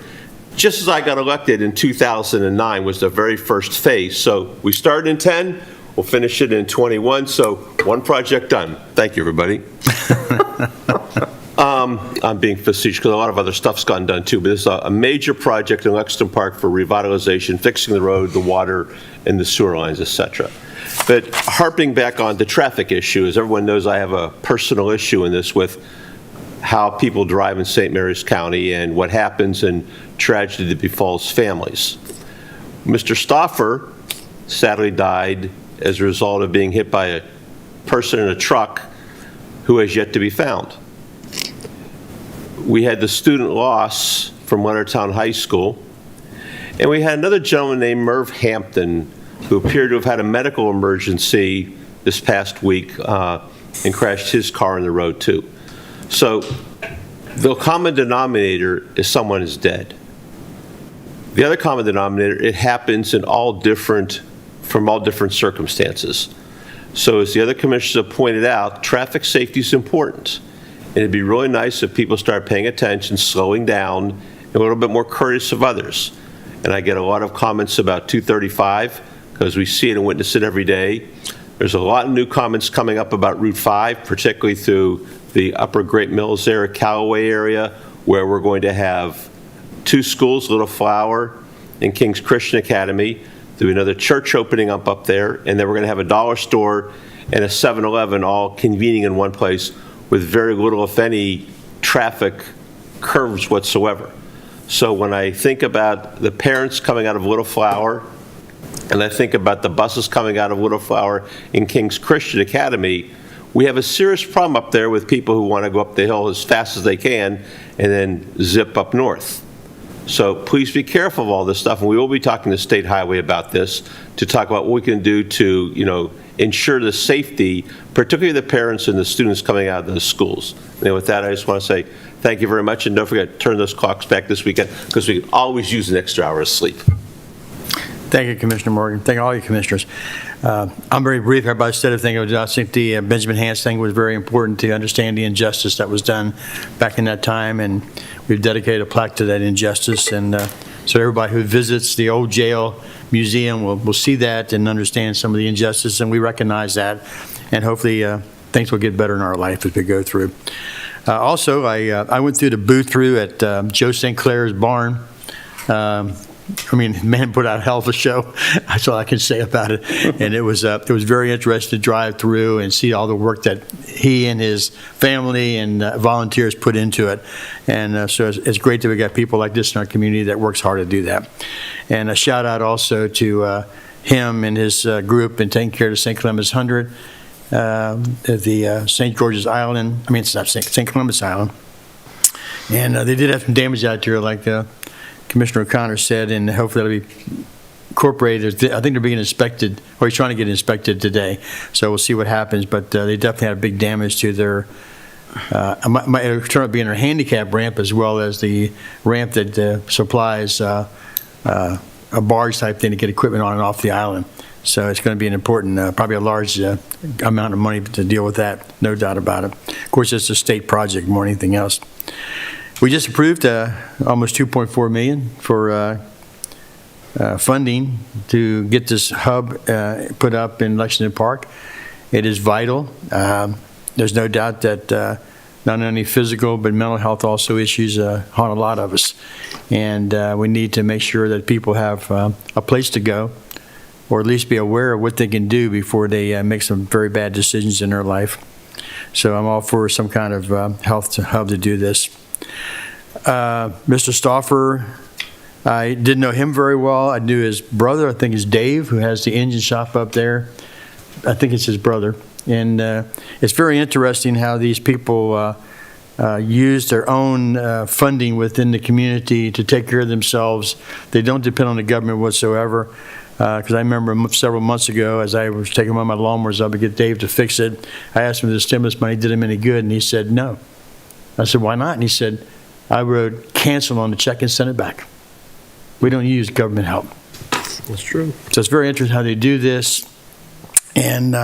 just as I got elected in 2009, was the very first phase. So we started in 10, we'll finish it in 21, so one project done. Thank you, everybody. I'm being facetious because a lot of other stuff's gotten done too, but this is a major project in Lexington Park for revitalization, fixing the road, the water, and the sewer lines, etc. But harping back on the traffic issue, as everyone knows, I have a personal issue in this with how people drive in St. Mary's County and what happens and tragedy that befalls families. Mr. Stauffer sadly died as a result of being hit by a person in a truck who has yet to be found. We had the student loss from Leonardtown High School, and we had another gentleman named Merv Hampton who appeared to have had a medical emergency this past week and crashed his car in the road too. So the common denominator is someone is dead. The other common denominator, it happens from all different circumstances. So as the other commissioners have pointed out, traffic safety is important. And it'd be really nice if people start paying attention, slowing down, and a little bit more courteous of others. And I get a lot of comments about 235, because we see it and witness it every day. There's a lot of new comments coming up about Route 5, particularly through the Upper Great Mills area, Callaway area, where we're going to have two schools, Little Flower and King's Christian Academy. There'll be another church opening up there, and then we're going to have a dollar store and a 7-Eleven all convening in one place with very little, if any, traffic curves whatsoever. So when I think about the parents coming out of Little Flower, and I think about the buses coming out of Little Flower in King's Christian Academy, we have a serious problem up there with people who want to go up the hill as fast as they can and then zip up north. So please be careful of all this stuff, and we will be talking to State Highway about this to talk about what we can do to, ensure the safety, particularly the parents and the students coming out of those schools. And with that, I just want to say thank you very much, and don't forget to turn those clocks back this weekend, because we can always use an extra hour of sleep. Thank you, Commissioner Morgan. Thank all you commissioners. I'm very brief. Everybody said everything. I think the Benjamin Hans thing was very important to understand the injustice that was done back in that time, and we've dedicated a plaque to that injustice. And so everybody who visits the old jail museum will see that and understand some of the injustice, and we recognize that. And hopefully things will get better in our life as we go through. Also, I went through the booth-through at Joe St. Clair's barn. Man put out a hell of a show. That's all I can say about it. And it was very interesting to drive through and see all the work that he and his family and volunteers put into it. And so it's great that we got people like this in our community that works hard to do that. And a shout out also to him and his group in taking care of St. Clements 100, the St. George's Island. It's not St. Clements Island. And they did have some damage out there, like Commissioner O'Connor said, and hopefully that'll be incorporated. I think they're being inspected, or he's trying to get inspected today, so we'll see what happens, but they definitely had big damage to their, it turned out being their handicap ramp as well as the ramp that supplies a barge type thing to get equipment on and off the island. So it's going to be an important, probably a large amount of money to deal with that, no doubt about it. Of course, it's a state project more than anything else. We just approved almost $2.4 million for funding to get this hub put up in Lexington Park. It is vital. There's no doubt that not only physical, but mental health also issues haunt a lot of us. And we need to make sure that people have a place to go, or at least be aware of what they can do before they make some very bad decisions in their life. So I'm all for some kind of health hub to do this. Mr. Stauffer, I didn't know him very well. I knew his brother, I think it's Dave, who has the engine shop up there. I think it's his brother. And it's very interesting how these people use their own funding within the community to take care of themselves. They don't depend on the government whatsoever. Because I remember several months ago, as I was taking one of my lawnmowers up to get Dave to fix it, I asked him if the stimulus money did him any good, and he said no. I said, why not? And he said, I wrote cancel on the check and send it back. We don't use government help. That's true. So it's very interesting how they do this, and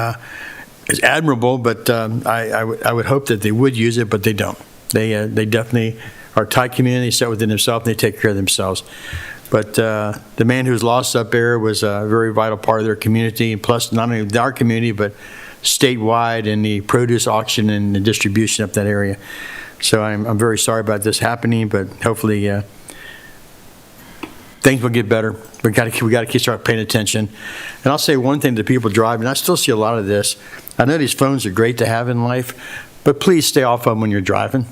it's admirable, but I would hope that they would use it, but they don't. They definitely are a tight community, set within themselves, and they take care of themselves. But the man who was lost up there was a very vital part of their community, and plus not only our community, but statewide in the produce auction and the distribution up that area. So I'm very sorry about this happening, but hopefully things will get better. We got to start paying attention. And I'll say one thing to people driving. I still see a lot of this. I know these phones are great to have in life, but please stay off of them when you're driving.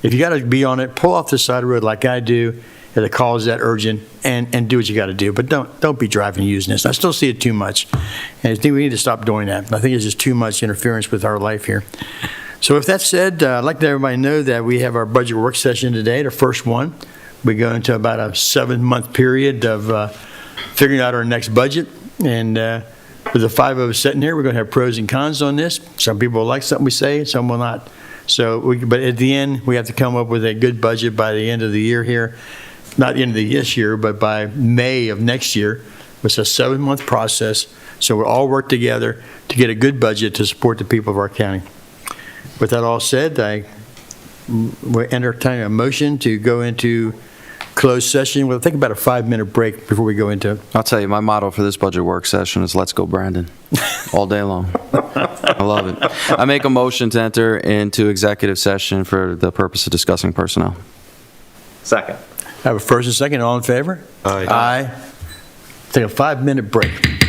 If you got to be on it, pull off the side of the road like I do. If the call is that urgent, and do what you got to do. But don't be driving using this. I still see it too much, and I think we need to stop doing that. I think it's just too much interference with our life here. So with that said, I'd like to let everybody know that we have our budget work session today, the first one. We go into about a 7-month period of figuring out our next budget, and with the 5 of us sitting here, we're going to have pros and cons on this. Some people will like something we say, some will not. So, but at the end, we have to come up with a good budget by the end of the year here. Not the end of this year, but by May of next year. It's a 7-month process, so we'll all work together to get a good budget to support the people of our county. With that all said, I will entertain a motion to go into closed session. We'll take about a 5-minute break before we go into it. I'll tell you, my motto for this budget work session is let's go Brandon, all day long. I love it. I make a motion to enter into executive session for the purpose of discussing personnel. Second. Have a first and second. All in favor? Aye. Aye. Take a 5-minute break.